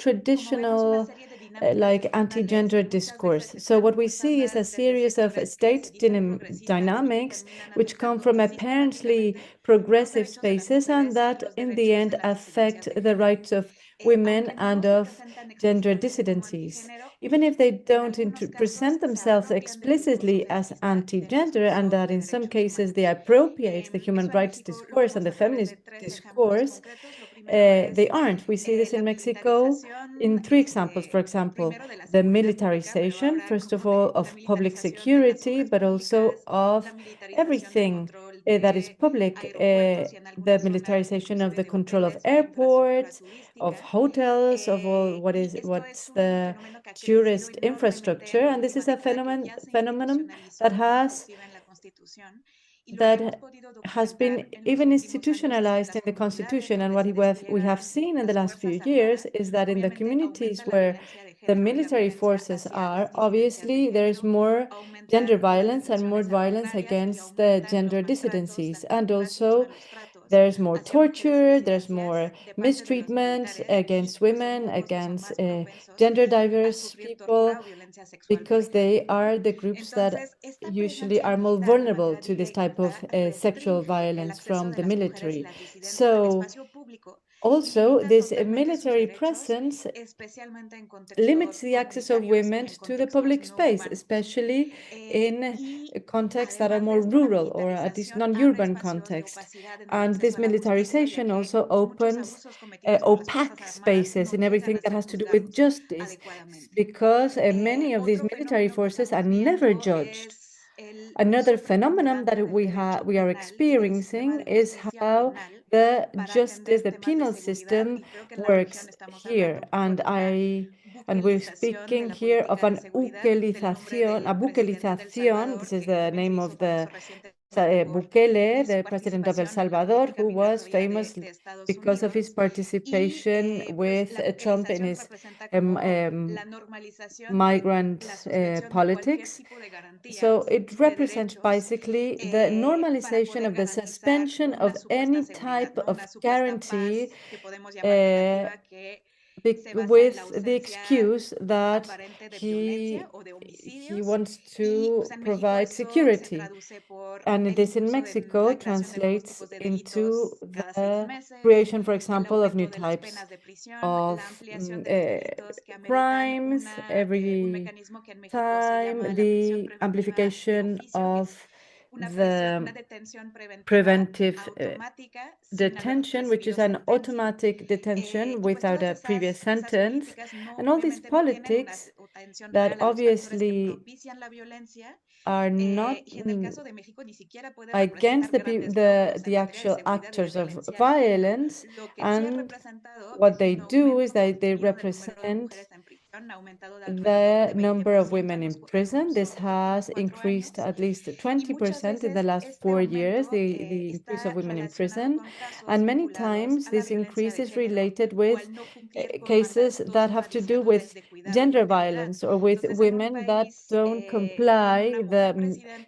vemos una traditional serie de dinámicas like estatales anti-gender que muchas veces discourse. So están what we see is a impulsadas desde series of sectores que se state dicen progresistas y que dynamics terminan which come afectando from apparently sistemáticamente los progressive derechos de las spaces and mujeres y that los in the derechos de end las affect disidencias de the género. rights of women Aunque and no se of presentan gender explícitamente como dissidencies. antigénero, Even if they en don't algunos present casos se themselves apropian del discurso explicitly as feminista y del anti-gender, and discurso that de in some derechos cases they humanos. appropriate the human Eso en rights México lo discourse and vamos the a través de feminist tres ejemplos discourse. concretos. Lo primero es They aren't. We see this la in Mexico in militarización, three examples. For example, primero de la the seguridad pública, pero militarization, ahora first of como all, la of public militarización de las security, obras but also públicas, of la militarización del everything control that is de public, aeropuertos y en the algunas zonas militarization of inclusive the de control of hoteles o de infraestructura airports, of turística. hotels, of all Y esto es what's un the fenómeno que ha crecido tourist enormemente infrastructure, en la and this última is a década, que ya se phenomenon institucionalizó that has inclusive en la Constitución, y lo que hemos that podido has been documentar en los even últimos años es que institutionalized in las the comunidades Constitution. And donde what se we have despliegan seen in the las last few fuerzas years armadas, is that in the obviamente communities aumenta la where violencia de the género y la military violencia forces hacia las are, disidencias de obviously there is género, more gender aumentan las violence and more detenciones violence arbitrarias y against the aumentan los gender maltratos, dissidencies. el And tipo racismo also en los tratos there's more hacia mujeres y torture, there's disidencias more de parte de los mistreatment militares, y against pues son women, grupos que son against más propensos gender a diverse sufrir tortura people, o violencia sexual, por because they ejemplo, ¿no? are the groups that Entonces, esta usually presencia are more militar de vulnerable manera to this type of directa sexual restringe el violence acceso from de the las mujeres y military. las disidencias al So espacio público y also limita this totalmente sus military derechos, presence especialmente en limits contextos the access of comunitarios y women en to the contextos public no space, urbanos. especially in Y contexts that are además de more esto, la rural or at least militarización abre non-urban espacios de context. opacidad en el And this acceso a la justicia, ya militarization que hay also muchos opens abusos cometidos por las Fuerzas opaque Armadas spaces no in llegan everything a that ser has to do with juzgados justice, adecuadamente. because many of these Otro military fenómeno que forces are estamos never viendo judged. es el Another uso phenomenon preponderante that del derecho we are penal y del sistema experiencing de is justicia how penal the para justice, atender the temas de penal seguridad, system y creo que en la región works estamos hablando here. un poco de una And we're buquelización de speaking la here of política de an seguridad del nombre del presidente de El buquelización. This Salvador, is que the también se name hizo of the famoso recientemente por Bukele, su the president of El participación en la Salvador, política who was migratoria famous de Estados because of his Unidos. Y participation pues with la Trump in buquelización his representa como la normalización de migrant la suspensión de cualquier politics. tipo de So garantías it de represents derechos basically the para normalization poder of the garantizar suspension una of supuesta any seguridad, type ¿no? of Una supuesta guarantee paz que podemos llamar relativa, que with the excuse that he wants to provide security. And this in Mexico translates into the creation, for example, of new types of crimes every time, the amplification of the preventive detention, which is an automatic detention without a previous sentence, and all these politics that obviously are not against the actual actors of violence, and what they do is that they represent the number of women in prison. This has increased at least 20% in the last 4 years, the increase of women in prison. And many times this increase is related with cases that have to do with gender violence or with women that don't comply the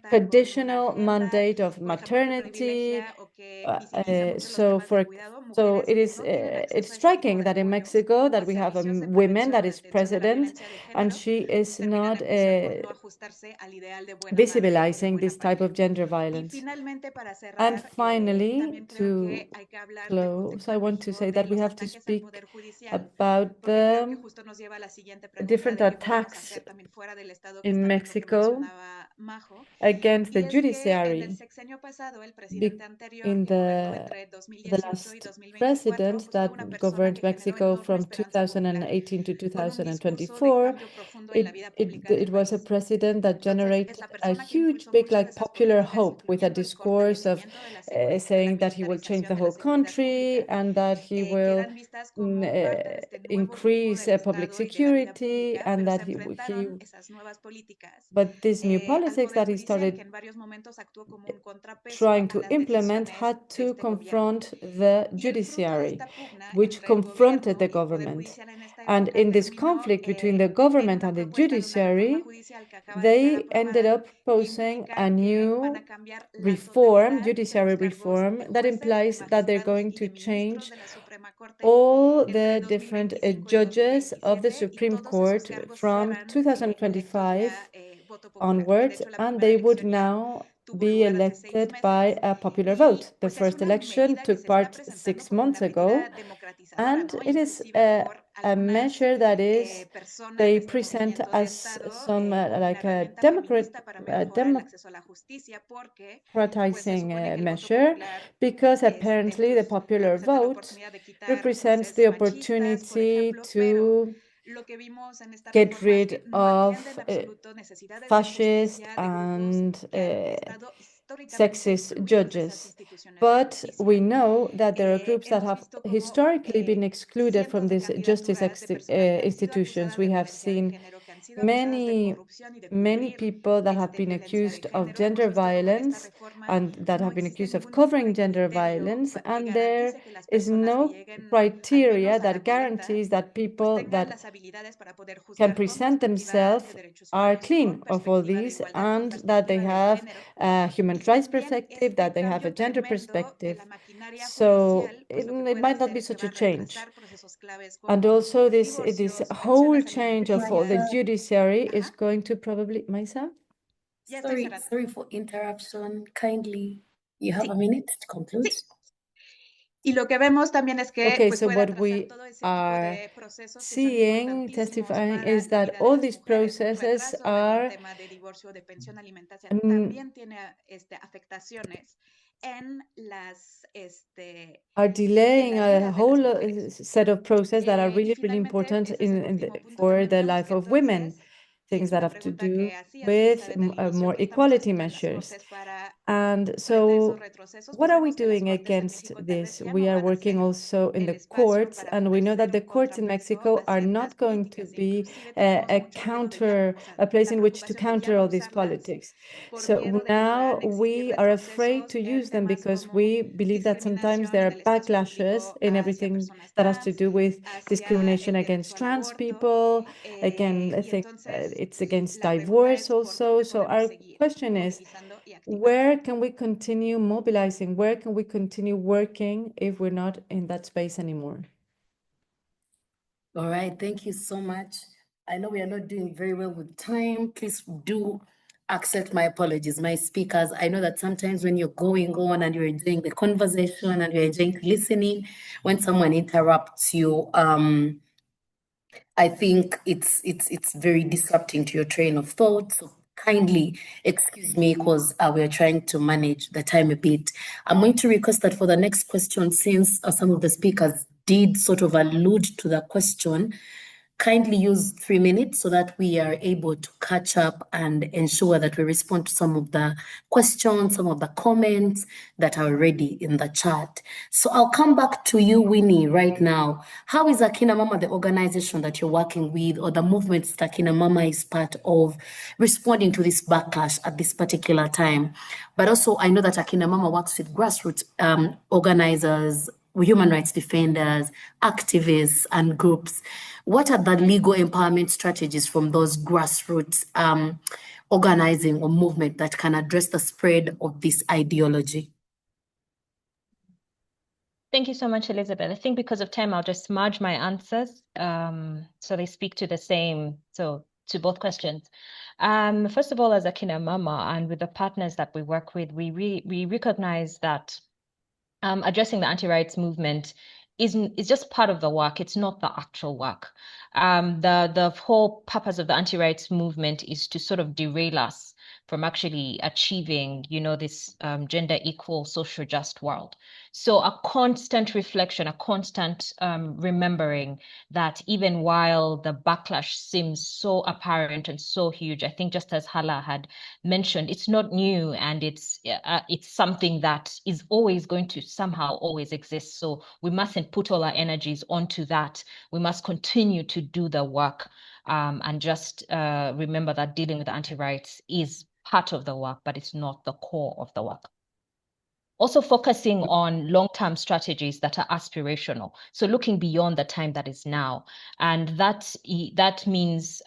traditional mandate of maternity. So it is it's striking that in Mexico that we have a woman that is president and she is not visibilizing this type of gender violence. And finally, to close, I want to say that we have to speak about the different attacks in Mexico against the judiciary. In the last president that governed Mexico from 2018 to 2024, it was a president that generated a huge, big, like popular hope with a discourse of saying that he will change the whole country and that he will increase public security and that but these new politics that he started trying to implement had to confront the judiciary, which confronted the government. And in this conflict between the government and the judiciary, they ended up posing a new reform, judiciary reform, that implies that they're going to change all the different judges of the Supreme Court from 2025 onwards, and they would now be elected by a popular vote. The first election took part 6 months ago, and it is a measure that is they present as some like a democratizing measure, because apparently the popular vote represents the opportunity to get rid of fascist and sexist judges. But we know that there are groups that have historically been excluded from these justice institutions. We have seen many people that have been accused of gender violence and that have been accused of covering gender violence, and there is no criteria that guarantees that people that can present themselves are clean of all these and that they have a human rights perspective, that they have a gender perspective. So it might not be such a change. And also this whole change of all the judiciary is going to probably, Maisa? Sorry for interruption. Kindly, you have a minute to conclude. Okay, so what we are seeing, testifying, is that all these processes are delaying a whole set of processes that are really, really important for the life of women, things that have to do with more equality measures. And so what are we doing against this? We are working also in the courts, and we know that the courts in Mexico are not going to be a place in which to counter all these politics. So now we are afraid to use them because we believe that sometimes there are backlashes in everything that has to do with discrimination against trans people. Again, I think it's against divorce also. So our question is, where can we continue mobilizing? Where can we continue working if we're not in that space anymore? All right, thank you so much. I know we are not doing very well with time. Please do accept my apologies, my speakers. I know that sometimes when you're going on and you're enjoying the conversation and you're enjoying listening, when someone interrupts you, I think it's very disrupting to your train of thought. So kindly excuse me because we're trying to manage the time a bit. I'm going to request that for the next question, since some of the speakers did sort of allude to the question, kindly use 3 minutes so that we are able to catch up and ensure that we respond to some of the questions, some of the comments that are already in the chat. So I'll come back to you, Winnie, right now. How is Akina Mama, the organization that you're working with, or the movements that Akina Mama is part of, responding to this backlash at this particular time? But also, I know that Akina Mama works with grassroots organizers, human rights defenders, activists, and groups. What are the legal empowerment strategies from those grassroots organizing or movement that can address the spread of this ideology? Thank you so much, Elizabeth. I think because of time, I'll just merge my answers so they speak to the same, so to both questions. First of all, as Akina Mama and with the partners that we work with, we recognize that addressing the anti-rights movement is just part of the work. It's not the actual work. The whole purpose of the anti-rights movement is to sort of derail us from actually achieving, this gender equal, social just world. So a constant reflection, a constant remembering that even while the backlash seems so apparent and so huge, I think just as Hala had mentioned, it's not new, and it's something that is always going to somehow always exist. So we mustn't put all our energies onto that. We must continue to do the work and just remember that dealing with anti-rights is part of the work, but it's not the core of the work. Also focusing on long-term strategies that are aspirational. So looking beyond the time that is now. And that means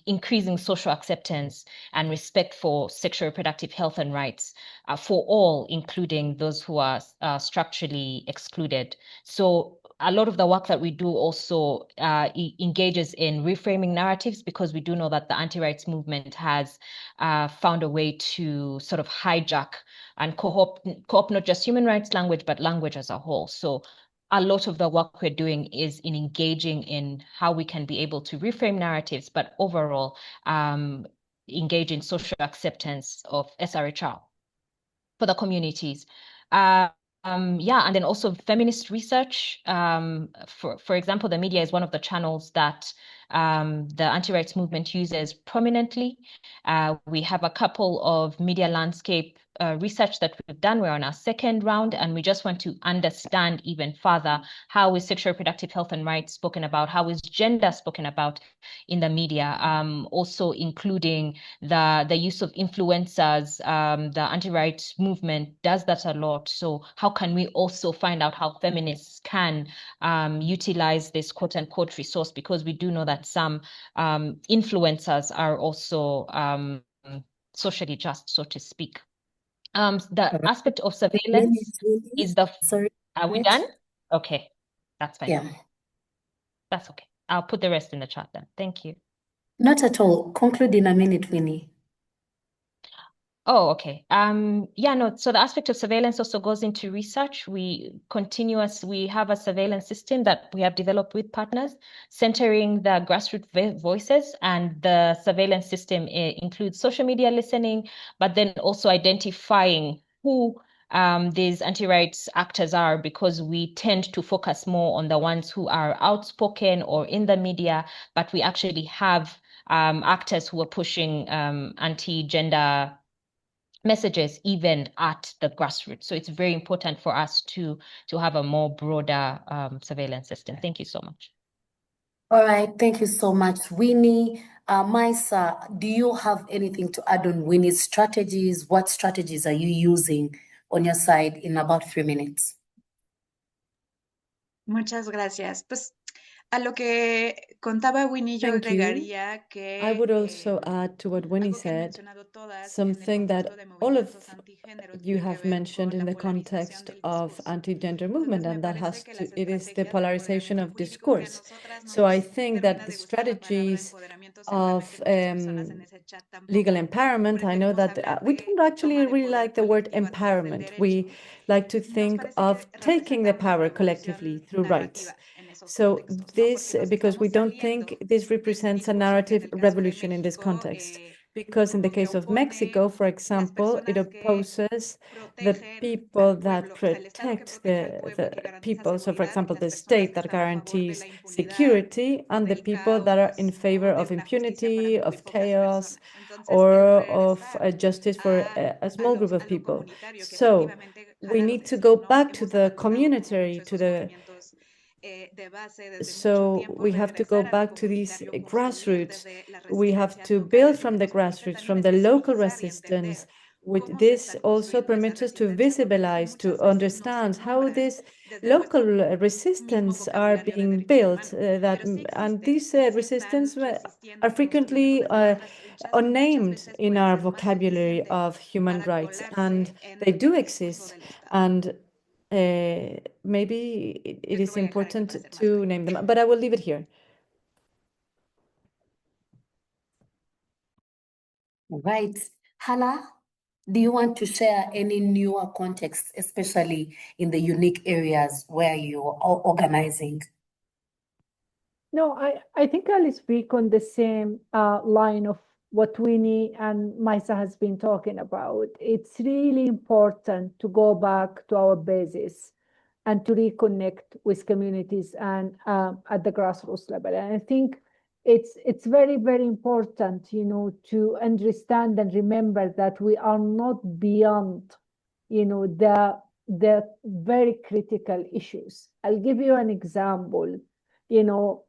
increasing social acceptance and respect for sexual reproductive health and rights for all, including those who are structurally excluded. So a lot of the work that we do also engages in reframing narratives, because we do know that the anti-rights movement has found a way to sort of hijack and co-opt not just human rights language, but language as a whole. So a lot of the work we're doing is in engaging in how we can be able to reframe narratives, but overall engage in social acceptance of SRHR for the communities. And then also feminist research. For example, the media is one of the channels that the anti-rights movement uses prominently. We have a couple of media landscape research that we've done. We're on our second round, and we just want to understand even further how is sexual reproductive health and rights spoken about, how is gender spoken about in the media, also including the use of influencers. The anti-rights movement does that a lot. So how can we also find out how feminists can utilize this quote unquote resource, because we do know that some influencers are also socially just, so to speak. The aspect of surveillance is the... Sorry. Are we done? Okay, that's fine. Yeah. That's okay. I'll put the rest in the chat then. Thank you. Not at all. Conclude in a minute, Winnie. Oh, okay. So the aspect of surveillance also goes into research. We have a surveillance system that we have developed with partners, centering the grassroots voices, and the surveillance system includes social media listening, but then also identifying who these anti-rights actors are, because we tend to focus more on the ones who are outspoken or in the media, but we actually have actors who are pushing anti-gender messages even at the grassroots. So it's very important for us to have a more broader surveillance system. Thank you so much. All right, thank you so much, Winnie. Maisa, do you have anything to add on Winnie's strategies? What strategies are you using on your side in about 3 minutes? Muchas gracias. Pues A lo que contaba Winnie, yo Thank you. agregaría I would que also add to what Winnie algo que han said, mencionado todas en el something contexto that de all of movimientos antigénero you tiene que have ver mentioned con in la the polarización context del of discurso. anti-gender Entonces movement, me and that parece has que to, las it is the estrategias de polarization empoderamiento of jurídico que a discourse. nosotras no So I nos think that termina the de gustar la palabra strategies empoderamiento, of seguramente muchas personas en ese chat legal tampoco, empowerment, I know preferimos that hablar we de don't actually toma de really poder like the word colectiva a través del empowerment. derecho. We like to Nos think parece of que taking the representa una power revolución collectively through rights. narrativa en esos So contextos, ¿no? this, Porque nos because we estamos don't saliendo think this de ese represents a discurso que en narrative el caso de revolution in this México context. Because in the como que case of opone Mexico, for las example, it personas que opposes the protegen people al that pueblo, o sea, el Estado que protect protege al pueblo y que the garantiza people. So, for seguridad, example, y las the personas state que that están a favor de guarantees la impunidad, security, and the del people that are caos in favor o de of una justicia para impunity, muy of pocas chaos, personas. Entonces, or el of regresar justice for a small group of a lo people. comunitario que So efectivamente we jala need to donde go no back to hemos the abandonado como community, mucho to esos the movimientos de base desde mucho so tiempo, we have to go regresar a lo back to these comunitario, construir grassroots. desde las We have resistencias to build locales, from porque the nos permite grassroots, from también the local visibilizar y entender resistance. With cómo se this está also construyendo esa permits us to resistencia, porque si visualize, to muchas veces no se understand how nombra these desde nuestro local mismo resistance are vocabulario de being derechos built. humanos, pero sí And existen these y sí resistance están resistiendo are y construyendo frequently desde otras trinchas y muchas unnamed veces in pueden our ser más vocabulary eficientes of human para rights, and colarse en they do el discurso exist. del Estado. And maybe it Esto is voy a dejar aquí important para ser más to breve. name them, but I will leave it here. Right. Hala, do you want to share any newer context, especially in the unique areas where you are organizing? No, I think I'll speak on the same line of what Winnie and Maisa has been talking about. It's really important to go back to our basis and to reconnect with communities and at the grassroots level. And I think it's very, very important, you know, to understand and remember that we are not beyond, you know, the very critical issues. I'll give you an example. You know,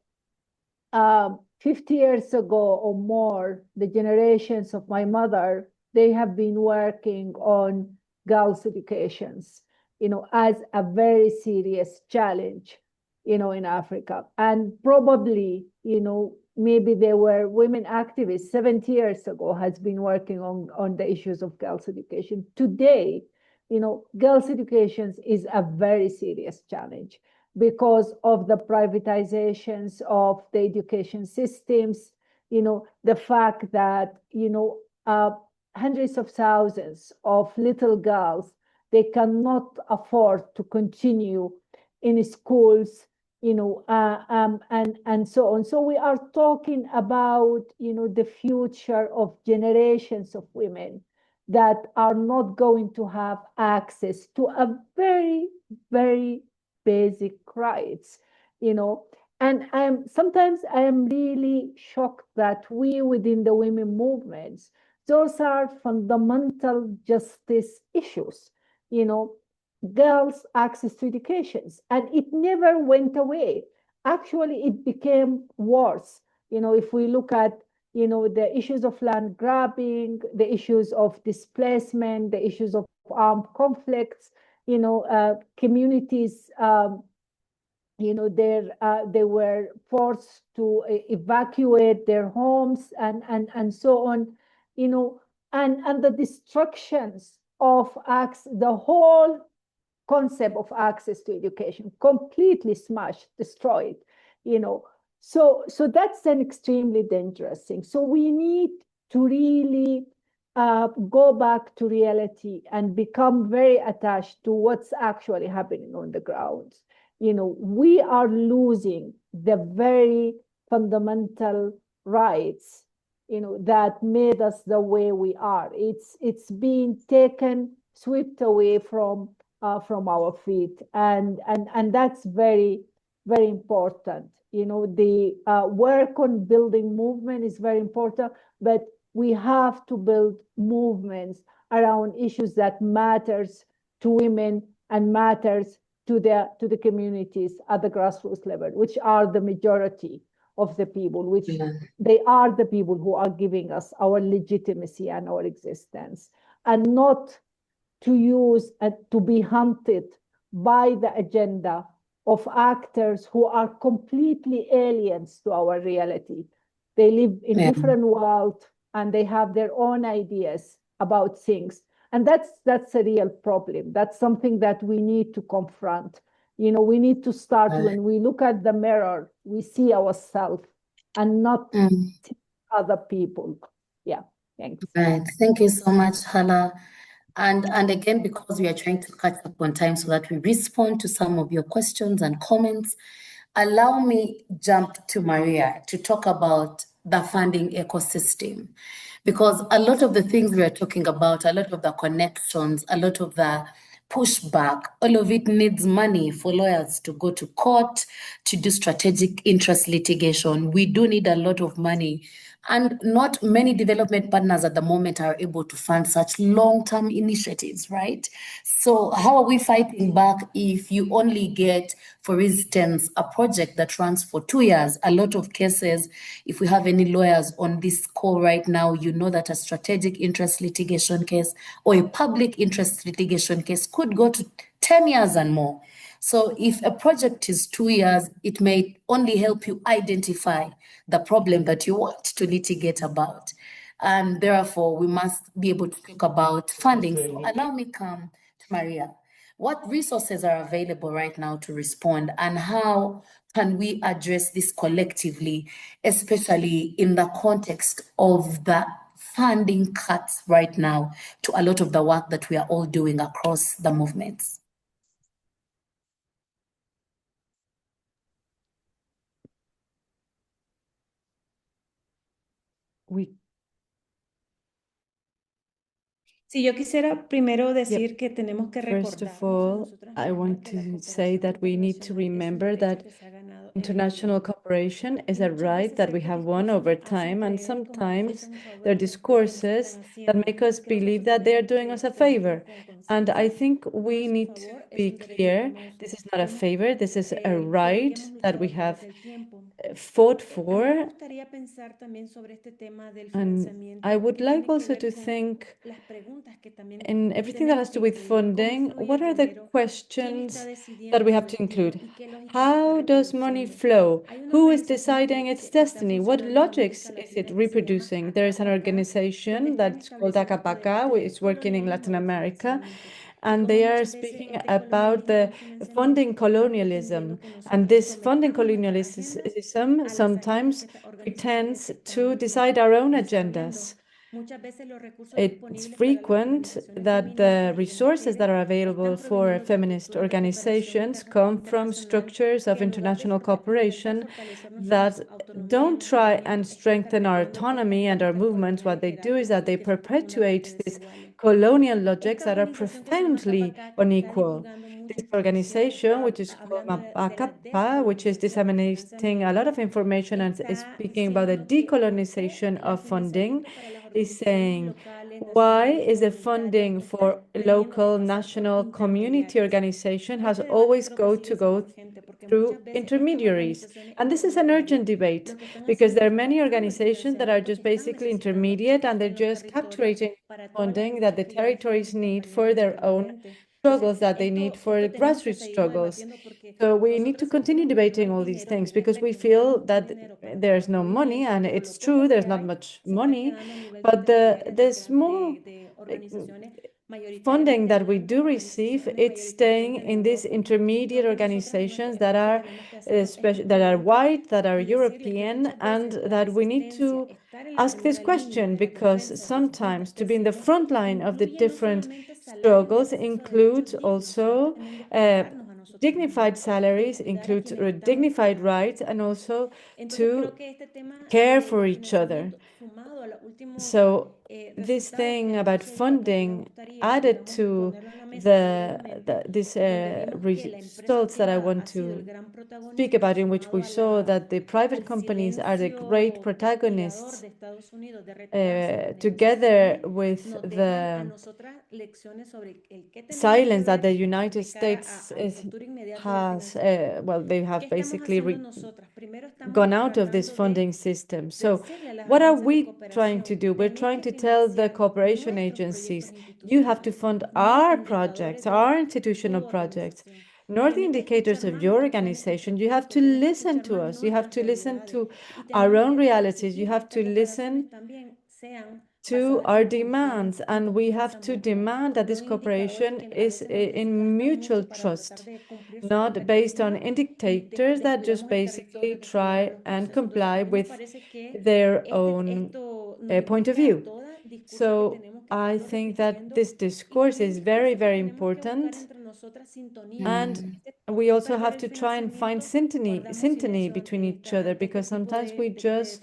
50 years ago or more, the generations of my mother, they have been working on girls' educations, you know, as a very serious challenge, you know, in Africa. And probably, you know, maybe there were women activists 70 years ago has been working on the issues of girls' education. Today, you know, girls' education is a very serious challenge because of the privatizations of the education systems, you know, the fact that, you know, hundreds of thousands of little girls, they cannot afford to continue in schools, you know, and so on. So we are talking about, you know, the future of generations of women that are not going to have access to a very, very basic rights, you know. And sometimes I am really shocked that we within the women movements, those are fundamental justice issues, you know, girls' access to educations, and it never went away. Actually, it became worse. You know, if we look at, you know, the issues of land grabbing, the issues of displacement, the issues of armed conflicts, you know, communities, you know, they were forced to evacuate their homes and so on, you know, and the destructions of the whole concept of access to education completely smashed, destroyed, you know. So that's an extremely dangerous thing. So we need to really go back to reality and become very attached to what's actually happening on the ground. You know, we are losing the very fundamental rights, you know, that made us the way we are. It's being taken, swept away from our feet, and that's very, very important. You know, the work on building movement is very important, but we have to build movements around issues that matters to women and matters to the communities at the grassroots level, which are the majority of the people, which they are the people who are giving us our legitimacy and our existence, and not to use to be hunted by the agenda of actors who are completely aliens to our reality. They live in different worlds and they have their own ideas about things. And that's a real problem. That's something that we need to confront. We need to start when we look at the mirror, we see ourselves and not other people. Yeah, thanks. Right. Thank you so much, Hala. And again, because we are trying to catch up on time so that we respond to some of your questions and comments, allow me jump to Maria to talk about the funding ecosystem. Because a lot of the things we are talking about, a lot of the connections, a lot of the pushback, all of it needs money for lawyers to go to court, to do strategic interest litigation. We do need a lot of money. And not many development partners at the moment are able to fund such long-term initiatives, right? So how are we fighting back if you only get, for instance, a project that runs for 2 years? A lot of cases, if we have any lawyers on this call right now, you know that a strategic interest litigation case or a public interest litigation case could go to 10 years and more. So if a project is 2 years, it may only help you identify the problem that you want to litigate about. And therefore, we must be able to talk about funding. So allow me come to Maria. What resources are available right now to respond, and how can we address this collectively, especially in the context of the funding cuts right now to a lot of the work that we are all doing across the movements? Sí, yo quisiera primero decir que tenemos que First of recordarnos a all, nosotras I mismas want que la to say cooperación that we need to internacional es un remember derecho that que se ha ganado en el international tiempo. cooperation is Y a muchas right veces that we estos have won over discursos hacen time, and creer como que sometimes hacen un favor there a are los países que lo discourses están haciendo. that make us Creo que believe eso se that they are debe doing us a decir favor. con And I conciencia. think No we es un need favor, to es be un derecho que clear. hemos, This is not a hemos, favor, this is a por el que right hemos that we luchado have desde el tiempo. fought A mí me for. gustaría pensar también sobre este tema del And financiamiento I would que like tiene que also ver to con think las preguntas que también in everything that tenemos has to que do with incluir. ¿Cómo funding, fluye what el are the dinero? ¿Quién está questions that decidiendo we have su to destino include? y qué lógicas How está does money reproduciendo? flow? Hay una Who is organización deciding que its está destiny? What funcionando en logics América is it Latina que se llama reproducing? There is an ACAPACA, donde organization están that's called estableciendo ACAPACA, este which is working in decolonialismo Latin del America, financiamiento y and cómo they are muchas veces speaking este about colonialismo the del funding financiamiento está pretendiendo colonialism. que And nosotros this funding sometamos nuestras agendas colonialism a las agendas sometimes que estas organizaciones pretends to están decide our own desarrollando. agendas. Muchas veces los recursos It's disponibles para las frequent organizaciones that the feministas y de resources that mujeres are available están for proveniendo de feminist estructuras de cooperación organizations come from internacional structures of que en lugar de international cooperation fortalecer that nuestra autonomía y don't nuestros try and movimientos, están strengthen our perpetuando estas autonomy and our dinámicas movements. What coloniales they do is that jerárquicas they desafortunadamente perpetuate these desiguales. colonial logics Esta that are organización que se llama profoundly CAPACA está unequal. divulgando mucha This información, organization, which is está called hablando de la MAPACAPA, which is descolonización del disseminating a lot of financiamiento, information and is está speaking about the diciendo que por qué decolonization el of funding, financiamiento para las is organizaciones saying, locales, why nacionales y is the comunitarias funding está for teniendo que local, pasar por national community intermediarios. organization has Este debate always creo que sigue to siendo go urgente porque through muchas veces estas intermediaries? organizaciones And this is an urgent intermediarias debate lo que están because there haciendo are es many raptando el organizations that are financiamiento just que están basically necesitando intermediate and they're en los just territorios capturing para todas las funding that the actividades territories need feministas, for también their own recurrentes. struggles, Entonces, that they need for esto tenemos que grassroots seguirlo struggles. debatiendo porque So we need to nosotras continue sentimos que no debating hay all these dinero things en because we efecto, no hay feel mucho that dinero para there's nuestros no money, movimientos, and pero lo it's true, poco que there's not hay much se está money, quedando a nivel de but intermediarios the small de uh, organizaciones funding mayoritariamente that we blancas, do receive, organizaciones it's staying mayoritariamente de in these Europa. intermediate Lo que nosotras organizations en efecto tenemos que hacernos es that are prudentes white, that are y decirles que European, muchas and veces la that we need resistencia, to estar en la ask this primera línea question de las because defensas de sometimes distintas to be in the tesis front line of the incluye no different solamente salarios de struggles acceso a derechos includes dignos, sino also también de cuidarnos a nosotros dignified mismos, de salaries, cuidar a includes quienes estamos dignified cuidando. rights, and also Entonces to creo que este tema care del for each other. financiamiento sumado a los últimos So this resultados thing que about se dio, a mí me funding gustaría, added digamos, to ponerlo en la mesa brevemente, these donde vimos que la empresa results that I privada want ha sido el to gran speak protagonista about, in which sumado we saw that the private al companies are the great silencio castigador protagonists de Estados Unidos de retirarse de las together negociaciones, with nos dejan a the nosotras lecciones sobre el qué tenemos que silence that ver the United de cara States al futuro inmediato del has, financiamiento. well, they ¿Qué have estamos basically haciendo nosotras? Primero estamos gone out of this tratando de funding system. So decirle a las what are agencias de we trying to cooperación, do? We're tenéis trying que to tell the financiar cooperation nuestros agencies, proyectos you have to institucionales, fund no los our indicadores projects, de our institutional su projects, organización. nor the indicators of your organization. You have to listen to us. You have to listen to our own realities. You have to listen to our demands, and we have to demand that this cooperation is in mutual trust, not based on indicators that just basically try and comply with their own point of view. So I think that this discourse is very, very important, and we also have to try and find syntony between each other, because sometimes we just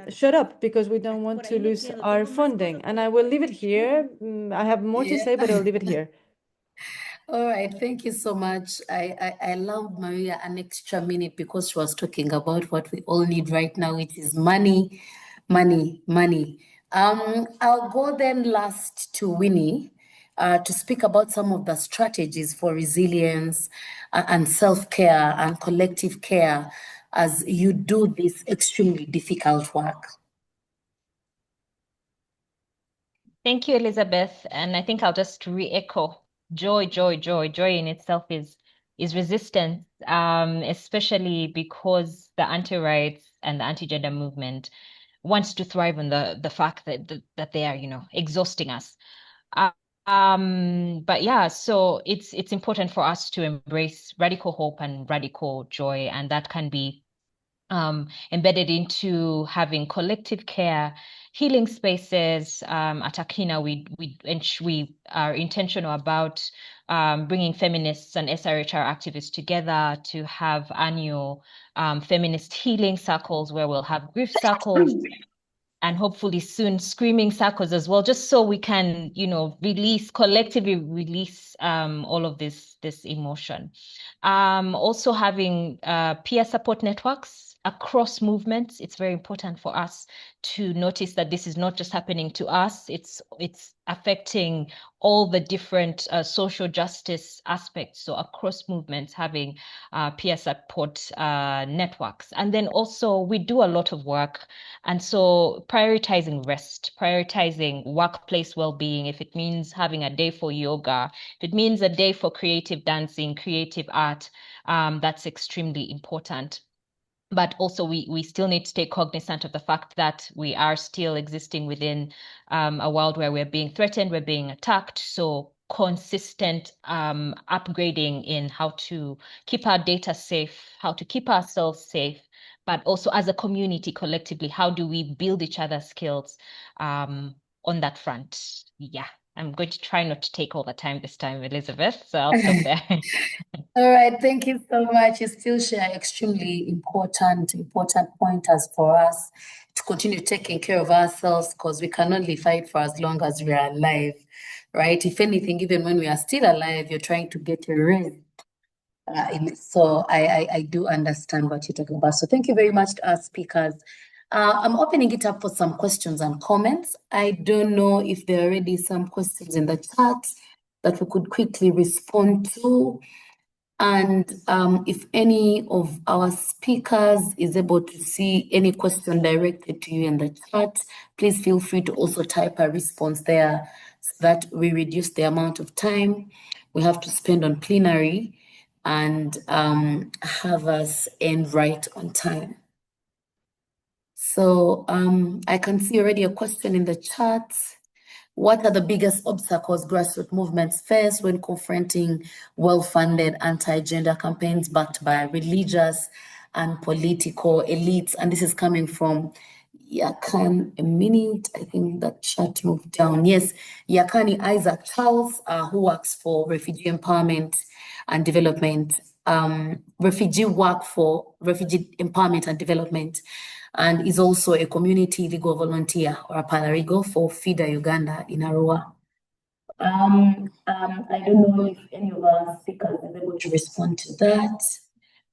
shut up because we don't want to lose our funding. And I will leave it here. I have more to say, but I'll leave it here. All right, thank you so much. I allowed Maria an extra minute because she was talking about what we all need right now, which is money, money, money. I'll go then last to Winnie to speak about some of the strategies for resilience and self-care and collective care as you do this extremely difficult work. Thank you, Elizabeth. And I think I'll just re-echo joy, joy, joy. Joy in itself is resistance, especially because the anti-rights and the anti-gender movement wants to thrive on the fact that they are, exhausting us. But yeah, so it's important for us to embrace radical hope and radical joy, and that can be embedded into having collective care, healing spaces. At Akina, we are intentional about bringing feminists and SRHR activists together to have annual feminist healing circles where we'll have grief circles and hopefully soon screaming circles as well, just so we can, collectively release all of this emotion. Also having peer support networks across movements. It's very important for us to notice that this is not just happening to us, it's affecting all the different social justice aspects. So across movements, having peer support networks. And then also we do a lot of work. And so prioritizing rest, prioritizing workplace well-being, if it means having a day for yoga, if it means a day for creative dancing, creative art, that's extremely important. But also we still need to stay cognizant of the fact that we are still existing within a world where we're being threatened, we're being attacked. So consistent upgrading in how to keep our data safe, how to keep ourselves safe, but also as a community collectively, how do we build each other's skills on that front? Yeah, I'm going to try not to take all the time this time, Elizabeth, so I'll stop there. All right, thank you so much. You still share extremely important pointers for us to continue taking care of ourselves, because we can only fight for as long as we are alive, right? If anything, even when we are still alive, you're trying to get a rest. So I do understand what you're talking about. So thank you very much to our speakers. I'm opening it up for some questions and comments. I don't know if there are already some questions in the chat that we could quickly respond to. And if any of our speakers is able to see any question directed to you in the chat, please feel free to also type a response there so that we reduce the amount of time we have to spend on plenary and have us end right on time. So I can see already a question in the chat. What are the biggest obstacles grassroots movements face when confronting well-funded anti-gender campaigns backed by religious and political elites? And this is coming from Yakan. A minute, I think that chat moved down. Yes, Yakani Isaac Charles, who works for Refugee Empowerment and Development, refugee empowerment and development, and is also a community legal volunteer or a paralegal for FIDA Uganda in Arua. I don't know if any of our speakers is able to respond to that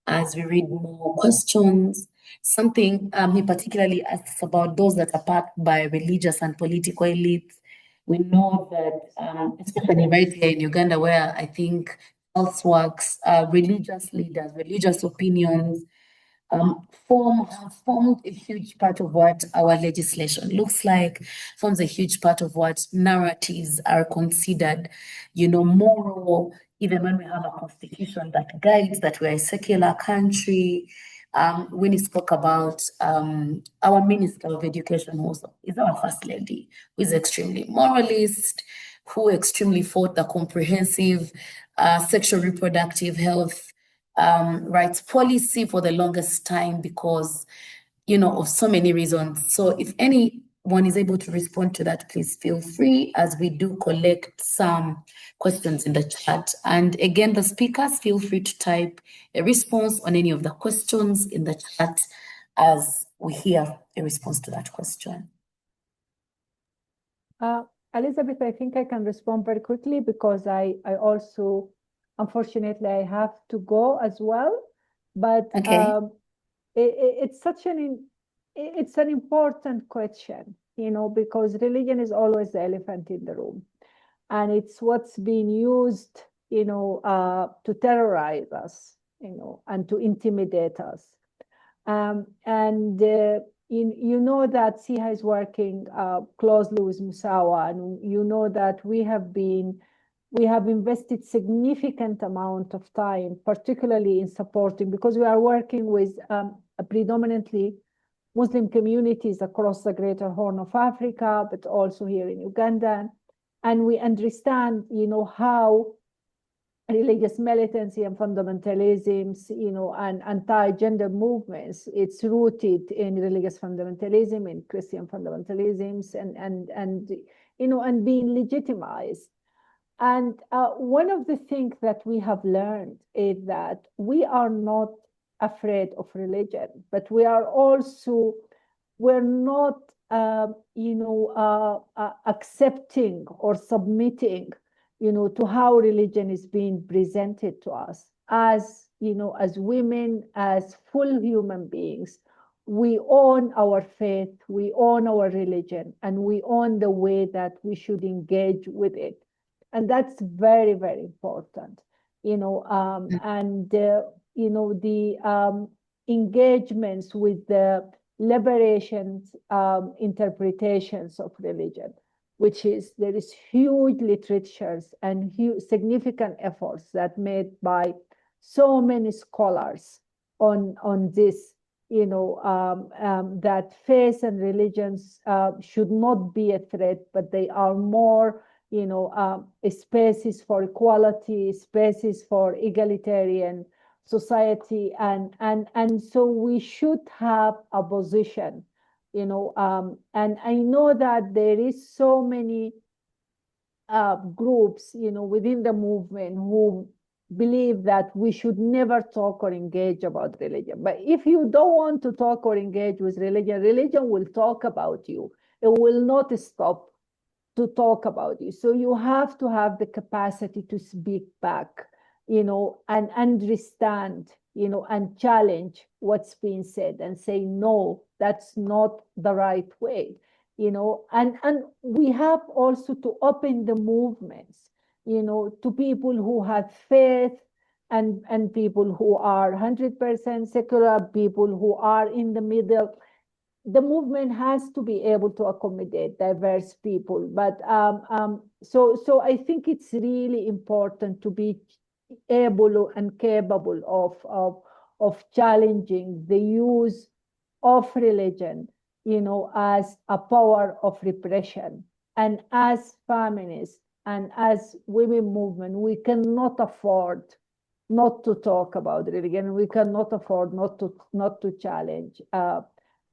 as we read more questions. Something he particularly asks about those that are backed by religious and political elites. We know that, especially right here in Uganda, where I think else works, religious leaders, religious opinions, have formed a huge part of what our legislation looks like, forms a huge part of what narratives are considered, moral, even when we have a constitution that guides that we're a secular country. When he spoke about our Minister of Education, who is our First Lady, who is extremely moralist, who extremely fought the comprehensive sexual reproductive health rights policy for the longest time because, of so many reasons. So if anyone is able to respond to that, please feel free as we do collect some questions in the chat. And again, the speakers, feel free to type a response on any of the questions in the chat as we hear a response to that question. Elizabeth, I think I can respond very quickly because I also, unfortunately, I have to go as well. But Okay. it's an important question, because religion is always the elephant in the room. And it's what's being used, to terrorize us, and to intimidate us. You know that SIHA is working closely with Musawa, and you know that we have invested significant amount of time, particularly in supporting, because we are working with predominantly Muslim communities across the Greater Horn of Africa, but also here in Uganda. And we understand, how religious militancy and fundamentalisms, and anti-gender movements, it's rooted in religious fundamentalism, in Christian fundamentalisms, and being legitimized. And one of the things that we have learned is that we are not afraid of religion, but we're not, accepting or submitting, to how religion is being presented to us as, as women, as full human beings. We own our faith, we own our religion, and we own the way that we should engage with it. And that's very, very important, the engagements with the liberations interpretations of religion, which is, there is huge literatures and significant efforts that made by so many scholars on this, that faith and religions should not be a threat, but they are more, spaces for equality, spaces for egalitarian society, and so we should have a position, and I know that there is so many groups, within the movement who believe that we should never talk or engage about religion. But if you don't want to talk or engage with religion, religion will talk about you. It will not stop to talk about you. So you have to have the capacity to speak back, and understand, and challenge what's being said and say, no, that's not the right way, and we have also to open the movements, to people who have faith and people who are 100% secular, people who are in the middle. The movement has to be able to accommodate diverse people, but so I think it's really important to be able and capable of challenging the use of religion, as a power of repression. And as feminists and as women movement, we cannot afford not to talk about religion. We cannot afford not to challenge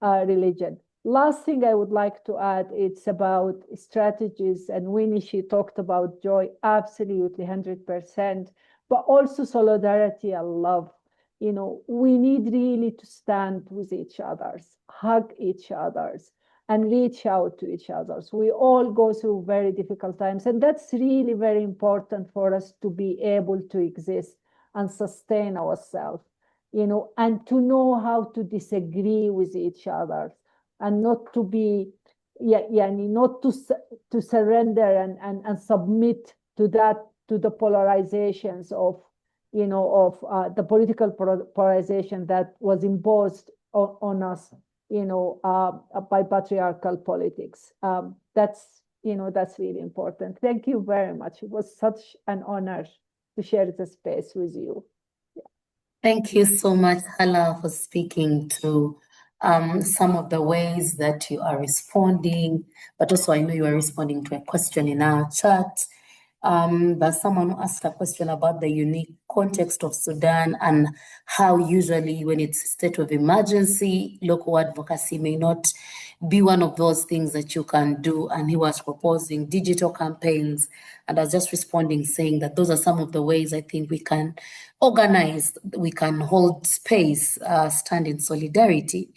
religion. Last thing I would like to add, it's about strategies, and Winnie, she talked about joy, absolutely 100%, but also solidarity and love. We need really to stand with each other's, hug each other's, and reach out to each other's. We all go through very difficult times, and that's really very important for us to be able to exist and sustain ourselves. And to know how to disagree with each other, and not to be, not to surrender and submit to the polarizations of, of the political polarization that was imposed on us, by patriarchal politics. That's really important. Thank you very much. It was such an honor to share the space with you. Thank you so much, Hala, for speaking to some of the ways that you are responding, but also I know you are responding to a question in our chat. But someone asked a question about the unique context of Sudan and how usually when it's a state of emergency, local advocacy may not be one of those things that you can do. And he was proposing digital campaigns. And I was just responding saying that those are some of the ways I think we can organize, we can hold space, stand in solidarity.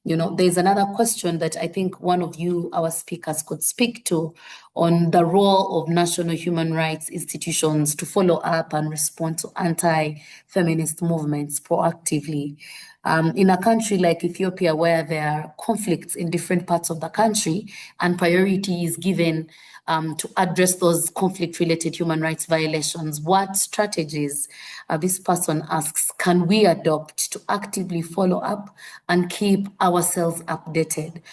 There's another question that I think one of you, our speakers, could speak to on the role of national human rights institutions to follow up and respond to anti-feminist movements proactively. In a country like Ethiopia, where there are conflicts in different parts of the country and priority is given to address those conflict-related human rights violations, what strategies, this person asks, can we adopt to actively follow up and keep ourselves updated?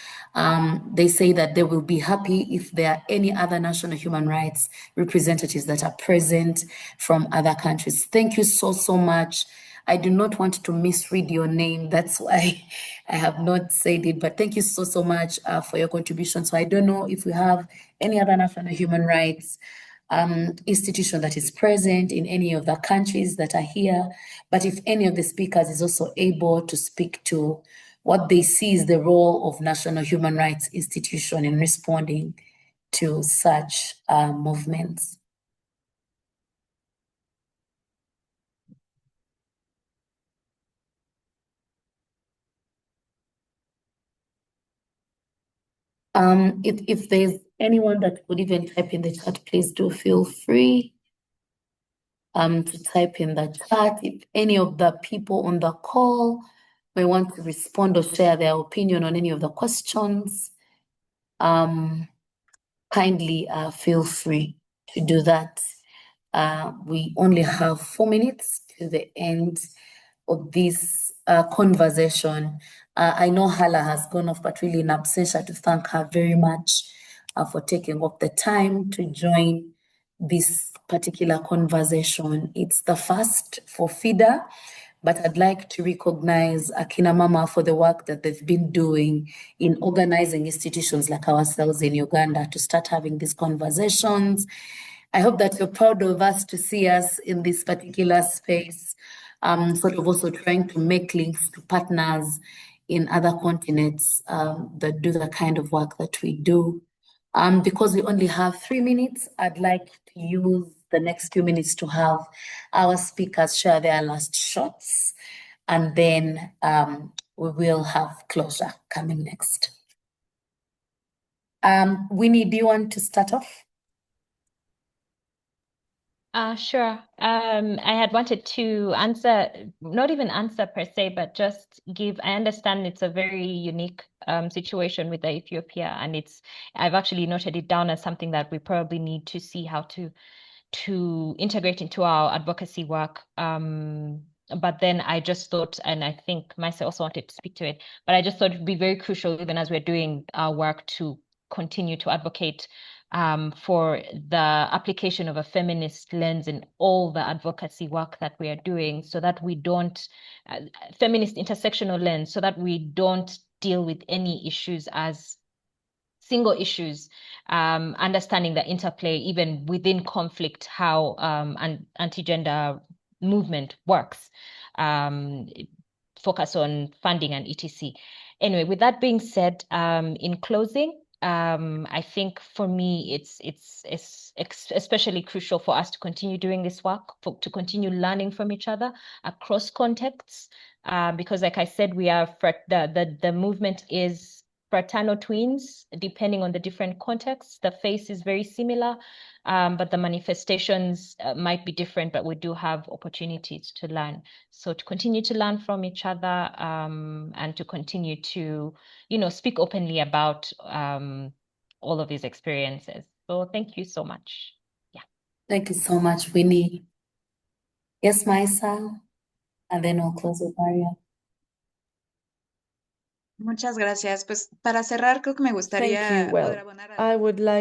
They say that they will be happy if there are any other national human rights representatives that are present from other countries. Thank you so, so much. I do not want to misread your name. That's why I have not said it, but thank you so, so much for your contribution. So I don't know if we have any other national human rights institution that is present in any of the countries that are here, but if any of the speakers is also able to speak to what they see is the role of national human rights institution in responding to such movements. If there's anyone that would even type in the chat, please do feel free to type in the chat. If any of the people on the call may want to respond or share their opinion on any of the questions, kindly feel free to do that. We only have 4 minutes to the end of this conversation. I know Hala has gone off, but really in absentia to thank her very much for taking up the time to join this particular conversation. It's the first for FIDA, but I'd like to recognize Akina Mama for the work that they've been doing in organizing institutions like ourselves in Uganda to start having these conversations. I hope that you're proud of us to see us in this particular space, sort of also trying to make links to partners in other continents that do the kind of work that we do. Because we only have 3 minutes, I'd like to use the next few minutes to have our speakers share their last shots, and then we will have closure coming next. Winnie, do you want to start off? Sure. I had wanted to answer, not even answer per se, but just give, I understand it's a very unique situation with the Ethiopia, and I've actually noted it down as something that we probably need to see how to integrate into our advocacy work. But then I just thought, and I think Maisa also wanted to speak to it, but I just thought it'd be very crucial, even as we're doing our work, to continue to advocate for the application of a feminist lens in all the advocacy work that we are doing, so that we don't, feminist intersectional lens, so that we don't deal with any issues as single issues, understanding the interplay even within conflict, how an anti-gender movement works, focus on funding and etc. Anyway, with that being said, in closing, I think for me, it's especially crucial for us to continue doing this work, to continue learning from each other across contexts, because like I said, we are the movement is fraternal twins, depending on the different contexts. The face is very similar, but the manifestations might be different, but we do have opportunities to learn. So to continue to learn from each other, and to continue to, speak openly about all of these experiences. So thank you so much. Yeah. Thank you so much, Winnie. Yes, Maisa, and then we'll close with Maria. Muchas gracias. Pues para cerrar, creo que me Thank gustaría you. Well, poder abonar I would like